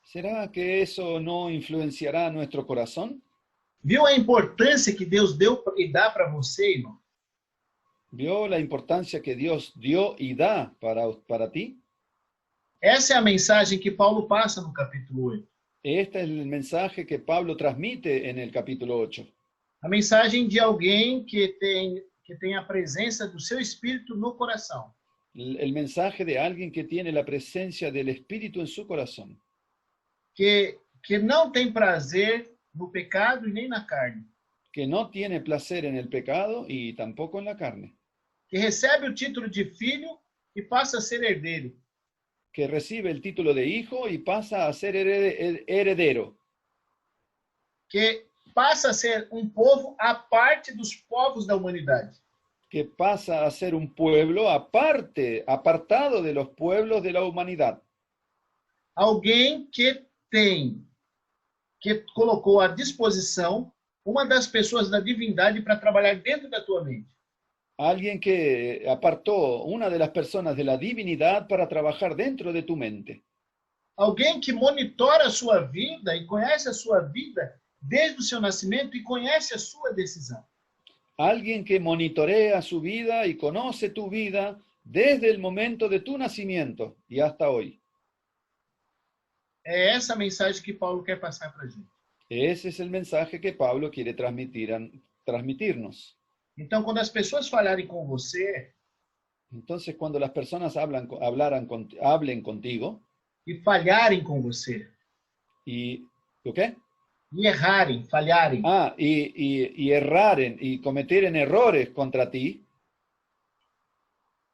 ¿Será que eso no influenciará nuestro corazón? Viu a importância que Deus deu e dá para você, irmão? ¿Vio la importancia que Dios dio y da para ti? Essa é a mensagem que Paulo passa no capítulo 8. Este es el mensaje que Pablo transmite en el capítulo 8. A mensagem de alguém que tem a presença do seu Espírito no coração. El mensaje de alguien que tiene la presencia del Espíritu en su corazón. Que não tem prazer no pecado e nem na carne, que no tiene placer en el pecado y tampoco en la carne, que recebe o título de filho e passa a ser herdeiro, que recibe el título de hijo y pasa a ser heredero, que passa a ser povo à parte dos povos da humanidade. que pasa a ser un pueblo aparte, apartado de los pueblos de la humanidad. Alguém que colocou à disposição uma das pessoas da divindade para trabalhar dentro da tua mente. Alguien que apartó una de las personas de la divinidad para trabajar dentro de tu mente. Alguém que monitora a sua vida e conhece a sua vida desde o seu nascimento e conhece a sua decisão. Alguien que monitorea su vida y conoce tu vida desde el momento de tu nacimiento y hasta hoy. É essa a mensagem que Paulo quer passar para a gente. Ese es el mensaje que Pablo quiere transmitirnos. Então, quando as pessoas falarem com você Entonces, cuando las personas hablen contigo e falharem com você, y ¿o qué? e errarem, falharem, Y erraren y cometeren errores contra ti,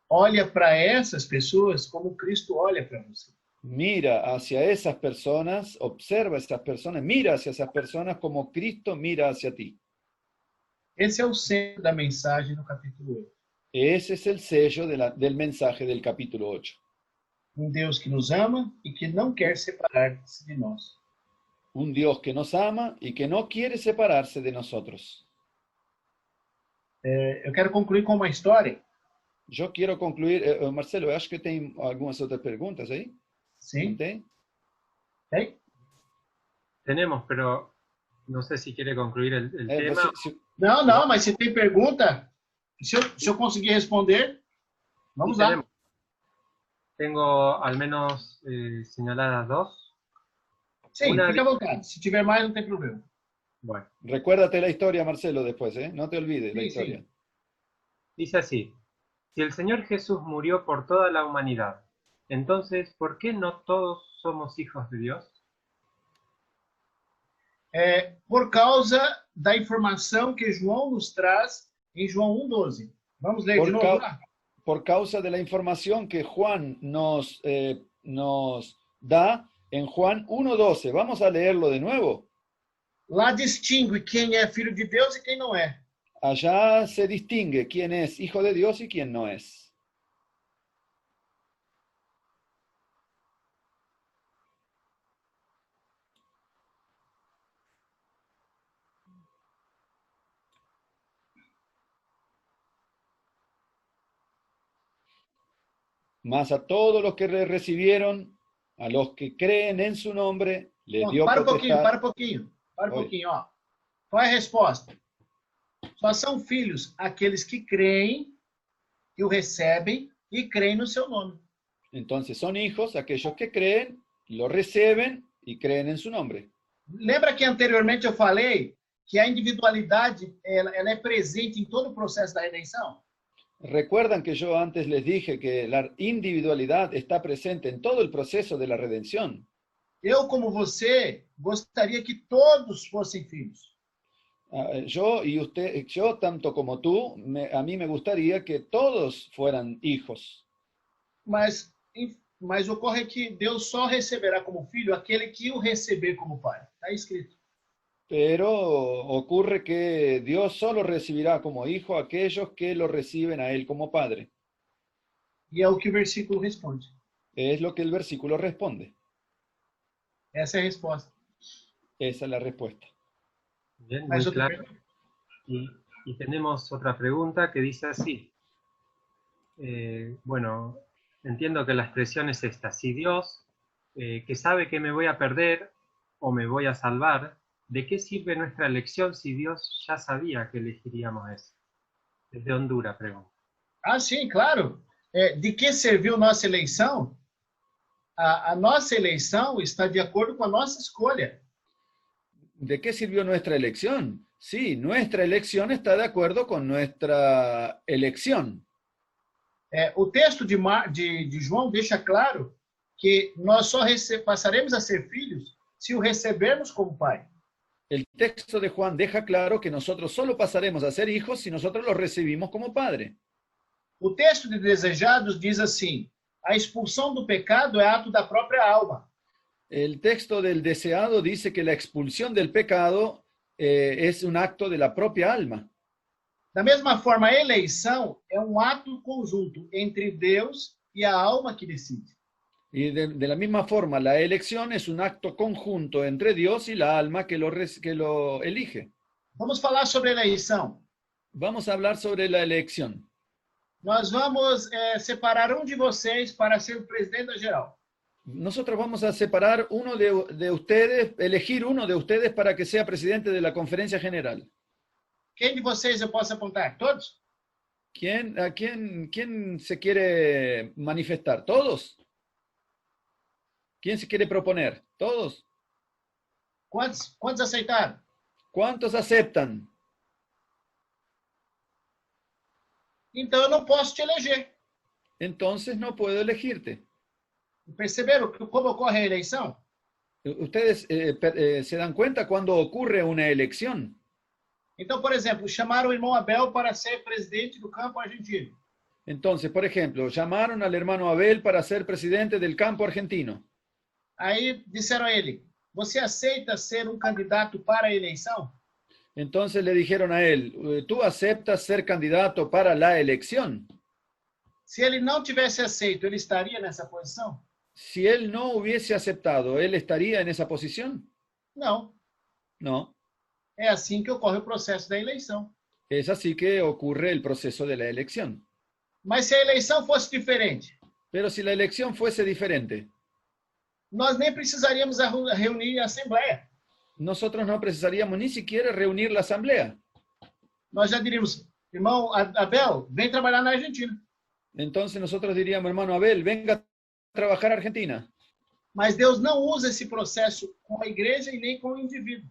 olha para essas pessoas como Cristo olha para você. mira hacia esas personas, observa esas personas, mira hacia esas personas como Cristo mira hacia ti. Esse é o centro da mensagem no capítulo 8. Ese es el sello del mensaje del capítulo 8. Deus que nos ama e que não quer separar-se de nós. Un Dios que nos ama y que no quiere separarse de nosotros. Eu quero concluir com uma história. Yo quiero concluir, Marcelo, acho que tem algunas otras preguntas ahí. Sim. ¿Tem? Tem? Tenemos, pero no sé si quiere concluir el tema. Não, mas se tem pergunta, se eu conseguir responder, vamos lá. Tengo al menos señaladas dos. Sim, fica à vontade. Se tiver mais, não tem problema. Bueno. Recuérdate la historia, Marcelo, después, ¿eh? No te olvides la historia. Sí. Dice así: si el Señor Jesús murió por toda la humanidad, entonces, ¿por qué no todos somos hijos de Dios? Por causa da informação que João nos traz em João 1:12. Vamos ler de novo lá? Por causa de la información que Juan nos da en Juan 1:12. Vamos a leerlo de nuevo. Lá distingue quem é filho de Deus e quem não é. Allá se distingue quién es hijo de Dios y quién no es. Mas a todos los que le recibieron, a los que creen en su nombre, les dio potestad. Para um pouquinho, ó. Qual é a resposta? Só são filhos aqueles que creem, que o recebem e creem no seu nome. Entonces son hijos aquellos que creen, lo reciben y creen en su nombre. Lembra que anteriormente eu falei que a individualidade ela é presente em todo o processo da redenção? ¿Recuerdan que yo antes les dije que la individualidad está presente en todo el proceso de la redención? Eu, como você, gostaria que todos fossem filhos. Yo tanto como tú, a mí me gustaría que todos fueran hijos. Mas ocorre que Deus só receberá como filho aquele que o receber como pai. Está escrito. Pero ocurre que Dios solo recibirá como hijo a aquellos que lo reciben a Él como Padre. E é o que o versículo responde. Es lo que el versículo responde. Essa é a resposta. Esa es la respuesta. Bien, muy claro. Y tenemos otra pregunta que dice así. Bueno, entiendo que la expresión es esta. Si Dios, que sabe que me voy a perder o me voy a salvar, ¿de qué sirve nuestra elección si Dios ya sabía que elegiríamos eso? Desde Honduras, pregunta. Ah, sim, claro. De que serviu nossa eleição? A nossa eleição está de acordo com a nossa escolha. ¿De qué sirvió nuestra elección? Sí, nuestra elección está de acuerdo con nuestra elección. O texto de João deixa claro que nós só passaremos a ser filhos se o recebermos como pai. El texto de Juan deja claro que nosotros solo pasaremos a ser hijos si nosotros los recibimos como padre. O texto de Desejados diz assim: a expulsão do pecado é ato da própria alma. El texto del deseado dice que la expulsión del pecado es un acto de la propia alma. Da mesma forma, a eleição é um ato conjunto entre Deus e a alma que decide. Y de la misma forma, la elección es un acto conjunto entre Dios y la alma que lo elige. Vamos falar sobre eleição. Vamos a hablar sobre la elección. Nós vamos separar um de vocês para ser o presidente da geral. Nosotros vamos a separar uno de ustedes, elegir uno de ustedes para que sea presidente de la conferencia general. Quem de vocês eu posso apontar? Todos? ¿Quién se quiere manifestar? ¿Todos? ¿Quién se quiere proponer? ¿Todos? Quantos aceitaram? ¿Cuántos aceptan? Então eu não posso te eleger. Entonces no puedo elegirte. Perceberam como ocorre a eleição? Ustedes se dan cuenta cuando ocurre una elección. Então, por exemplo, chamaram o irmão Abel para ser presidente do campo argentino. Entonces, por ejemplo, llamaron al hermano Abel para ser presidente del campo argentino. Aí disseram a ele: você aceita ser um candidato para a eleição? Entonces le dijeron a él, ¿tú aceptas ser candidato para la elección? Se ele não tivesse aceito, ele estaria nessa posição? Si él no hubiese aceptado, ¿él estaría en esa posición? Não. No. É assim que ocorre o processo da eleição. Es así que ocurre el proceso de la elección. Mas se a eleição fosse diferente, Pero si la elección fuese diferente, nós nem precisaríamos reunir a assembleia. nosotros no precisaríamos ni siquiera reunir la asamblea. Nós já diríamos: irmão Abel, vem trabalhar na Argentina. Entonces nosotros diríamos, hermano Abel, venga a trabajar a Argentina. Mas Deus não usa esse processo com a igreja e nem com o indivíduo.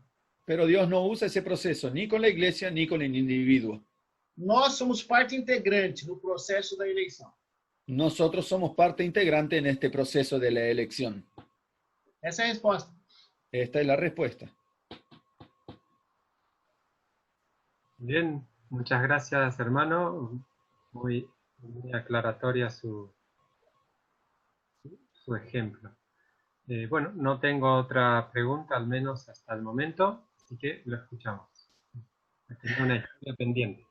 Pero Dios no usa ese proceso ni con la iglesia ni con el individuo. Nós somos parte integrante no processo da eleição. Nosotros somos parte integrante en este proceso de la elección. Essa é a resposta. Esta es la respuesta. Bien, muchas gracias, hermano. Muy aclaratoria su ejemplo. Bueno, no tengo otra pregunta, al menos hasta el momento, así que lo escuchamos. Tengo una historia pendiente.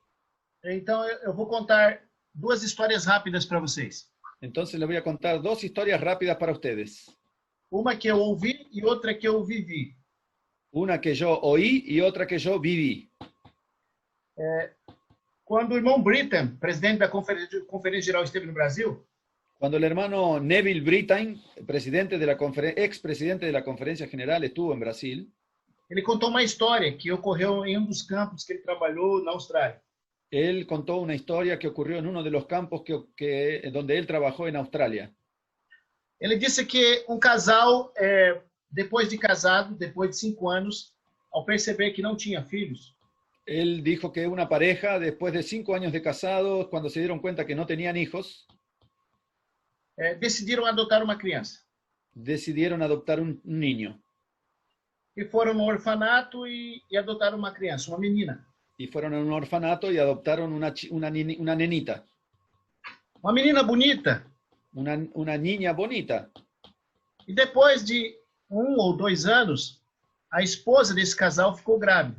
Então, eu vou contar duas histórias rápidas para vocês. Entonces les voy a contar dos historias rápidas para ustedes. Uma que eu ouvi e outra que eu vivi. Una que yo oí y otra que yo viví. Quando o irmão Britton, presidente da Conferência Geral, esteve no Brasil, Cuando el hermano Neville Brittain, ex-presidente de la Conferencia General, estuvo en Brasil, ele contou uma história que ocorreu em um dos campos que ele trabalhou na Austrália. él contó una historia que ocurrió en uno de los campos donde él trabajó en Australia. Ele disse que um casal, depois de casado, depois de 5 anos, ao perceber que não tinha filhos, Él dijo que una pareja, después de 5 años de casados, cuando se dieron cuenta que no tenían hijos, decidiram adotar uma criança. decidieron adoptar un niño. E foram no orfanato e adotaram uma criança, uma menina. Y fueron a un orfanato y adoptaron una nenita, Uma menina bonita. una niña bonita. E depois de 1 ou 2 anos, a esposa desse casal ficou grávida.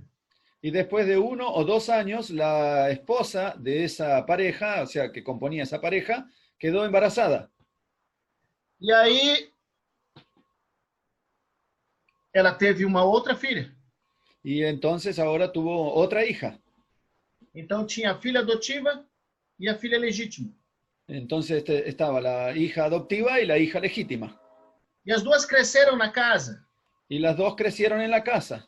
Y después de 1 o 2 años, la esposa de esa pareja, o sea, que componía esa pareja, quedó embarazada. E aí, ela teve uma outra filha. Y entonces ahora tuvo otra hija. Então, tinha a filha adotiva e a filha legítima. Entonces estaba la hija adoptiva y la hija legítima. E as duas cresceram na casa, Y las dos crecieron en la casa,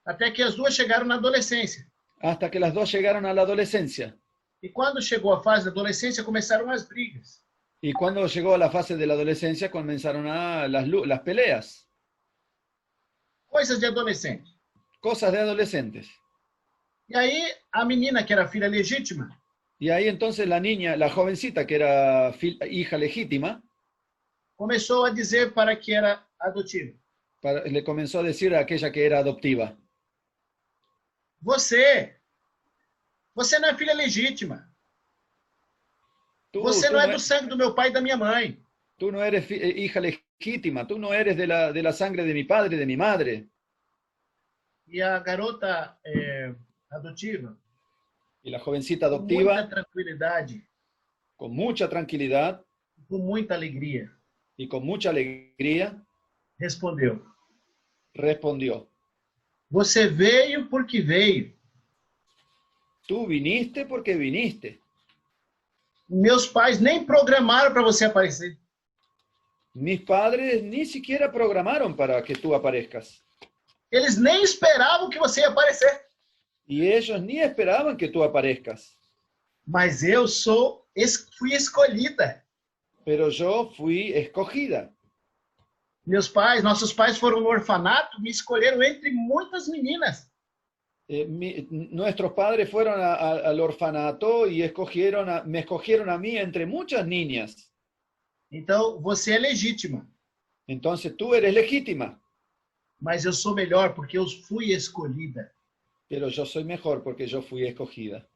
até que as duas chegaram na adolescência. hasta que las dos llegaron a la adolescencia. E quando chegou a fase da adolescência, começaram as brigas. Y cuando llegó a la fase de la adolescencia, comenzaron las peleas. Coisas de adolescente. Cosas de adolescentes. E aí, a menina, que era filha legítima, Y ahí entonces la niña, la jovencita que era hija legítima, começou a dizer para que era adotiva. Le comenzó a decir a aquella que era adoptiva, Você não é filha legítima. tú, Você tú não é no, do sangue do meu pai e da minha mãe. tú no eres hija legítima, tú no eres de la sangre de mi padre y de mi madre. E a garota adotiva, Y la jovencita com muita adoptiva, tranquilidade, con mucha tranquilidad com muita alegria, y con mucha alegría, respondeu: respondió, Você veio porque veio. tú viniste porque viniste. Meus pais nem programaram para você aparecer. Mis padres ni siquiera programaron para que tú aparezcas. Eles nem esperavam que você ia aparecer. Y ellos ni esperaban que tú aparezcas. Mas eu fui escolhida. Pero yo fui escogida. Nossos pais foram no orfanato, me escolheram entre muitas meninas. Nuestros padres fueron al orfanato y me escogieron a mí entre muchas niñas. Então, você é legítima. Entonces tú eres legítima, Mas eu sou melhor porque eu fui escolhida. pero yo soy mejor porque yo fui escogida.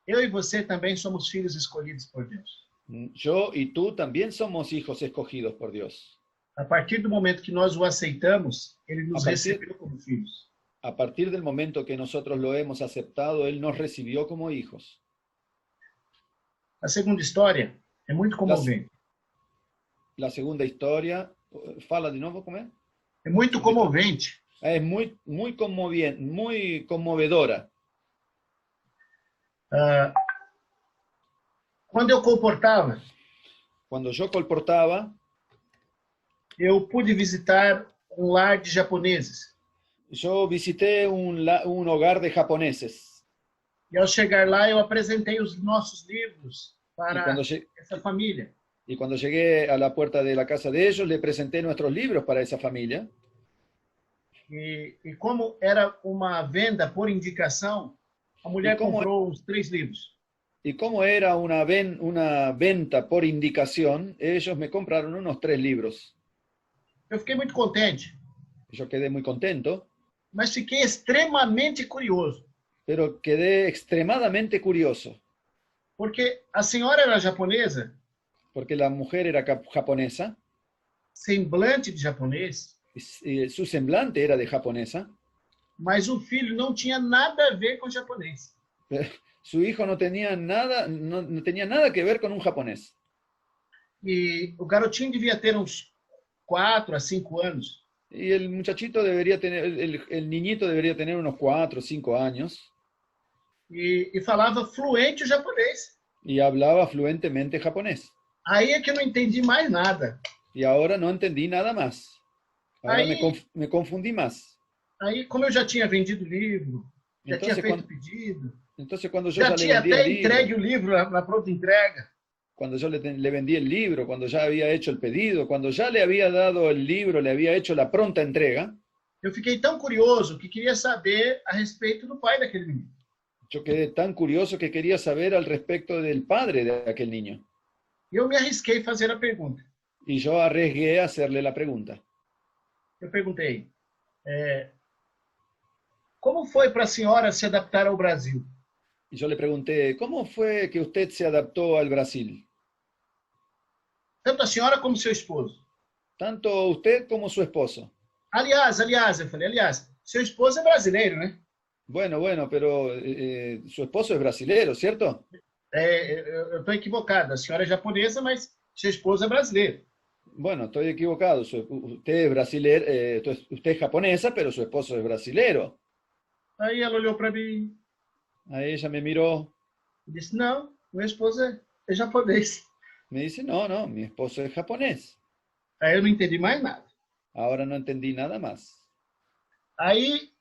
Eu e você também somos filhos escolhidos por Deus. Yo y tú también somos hijos escogidos por Dios. A partir do momento que nós o aceitamos, ele nos recebeu como filhos. A partir del momento que nosotros lo hemos aceptado, Él nos recibió como hijos. A segunda história é muito comovente. La segunda historia, fala de nuevo, ¿cómo es? É muito comovente. Es muy conmovedora. Quando eu comportava, Cuando yo colportaba, eu pude visitar um lar de japoneses. yo visité un hogar de japoneses. E ao chegar lá, eu apresentei os nossos livros para essa família. Y cuando llegué a la puerta de la casa de ellos, le presenté nuestros libros para esa familia. E como era uma venda por indicação, a mulher comprou os 3 livros. Y como era una venta por indicación, ellos me compraron unos 3 libros. Eu fiquei muito contente. Yo quedé muy contento. Mas fiquei extremamente curioso. Pero quedé extremadamente curioso. Porque a senhora era japonesa. Porque la mujer era japonesa. Semblante de japonês. Su semblante era de japonesa. Mas o filho não tinha nada a ver com japonês. Su hijo no tenía nada que ver con un japonés. E o garotinho devia ter uns 4 a 5 anos. Y el muchachito debería tener, el niñito debería tener unos 4 o 5 años. E falava fluente o japonês. Y hablaba fluentemente japonés. Aí é que eu não entendi mais nada. Y ahora no entendí nada más. Ahora Aí, me confundí más. Aí, como eu já tinha vendido o livro, já Entonces, tinha feito pedido, entonces cuando yo já ya tinha le vendí até el entregue libro, o livro na pronta entrega, cuando yo le vendí el libro, cuando ya había hecho el pedido, cuando ya le había dado el libro, le había hecho la pronta entrega, eu fiquei tão curioso que queria saber a respeito do pai daquele menino. yo quedé tan curioso que quería saber al respecto del padre de aquel niño. E eu me arrisquei a fazer a pergunta. Y yo arriesgué a hacerle la pregunta. Eu perguntei, como foi para a senhora se adaptar ao Brasil? Y yo le pregunté, ¿cómo fue que usted se adaptó al Brasil? Tanto a senhora como seu esposo. Tanto usted como su esposo. Aliás, eu falei, seu esposo é brasileiro, né? Bueno, pero su esposo es brasilero, ¿cierto? Eu estou equivocado. A senhora é japonesa, mas seu esposo é brasileiro. Bueno, estoy equivocado. Usted es brasileiro, usted es japonesa, pero su esposo es brasilero. Aí ela olhou para mim Ahí ella me miró. e disse, não, meu esposo é japonês. Me dice, no, mi esposo es japonés. Aí eu não entendi mais nada. Ahora no entendí nada más. Aí,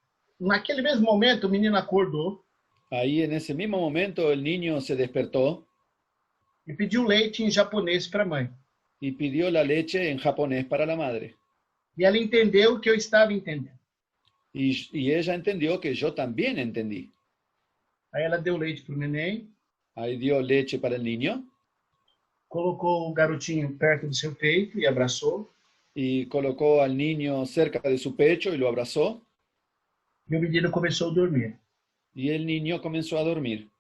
naquele mesmo momento, o menino acordou Ahí en ese mismo momento el niño se despertó e pediu leite em japonês para a mãe. y pidió la leche en japonés para la madre. E ela entendeu o que eu estava entendendo. Y ella entendió que yo también entendí. Aí ela deu leite para o neném, Ahí dio leche para el niño, colocou o garotinho perto do seu peito e abraçou. y colocó al niño cerca de su pecho y lo abrazó, e o menino começou a dormir. y el niño comenzó a dormir.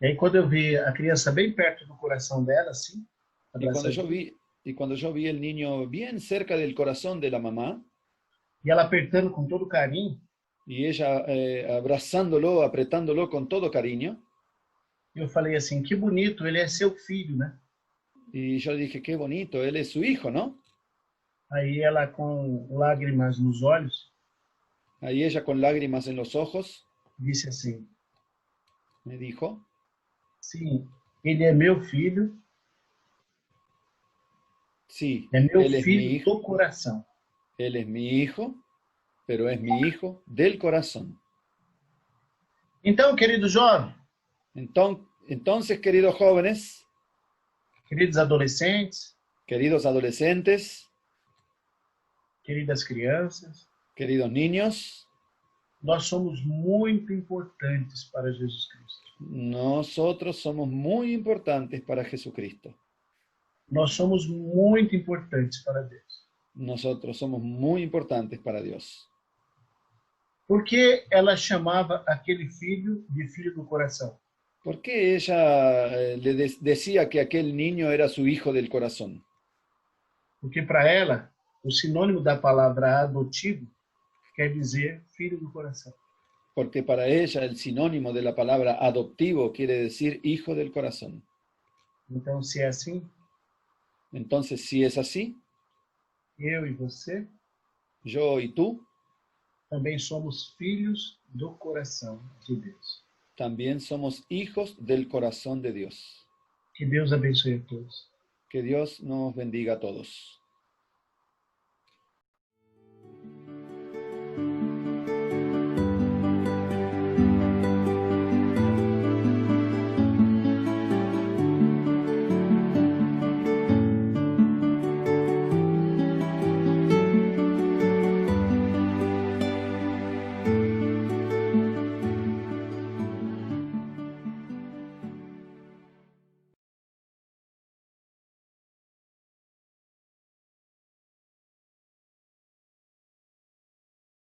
E aí, quando eu vi a criança bem perto do coração dela, assim, Y cuando abraçadinha, yo vi el niño bien cerca del corazón de la mamá, e ela apertando com todo carinho, y ella abrazándolo, apretándolo con todo cariño, eu falei assim, que bonito, ele é seu filho, né? y yo dije, qué bonito, él es su hijo, ¿no? Aí ela, com lágrimas nos olhos, Ahí ella con lágrimas en los ojos disse assim, me dijo, sim, ele é meu filho, sí, é meu él es mi filho hijo, do coração. él es mi hijo, pero es mi hijo del corazón. Então, querido jovem, Entonces, queridos jóvenes, queridos adolescentes, queridos adolescentes, queridas crianças, queridos niños, nós somos muito importantes para Jesus Cristo. nosotros somos muy importantes para Jesucristo. Nós somos muito importantes para Deus. Nosotros somos muy importantes para Dios. Por que ela chamava aquele filho de filho do coração? ¿Por qué ella decía que aquel niño era su hijo del corazón? Porque para ela, o sinônimo da palavra adotivo quer dizer filho do coração. Porque para ella el sinónimo de la palabra adoptivo quiere decir hijo del corazón. Então, se é assim, Entonces, si es así, eu e você yo y tú também somos filhos do coração de Deus. también somos hijos del corazón de Dios. Que Deus abençoe a todos. Que Dios nos bendiga a todos.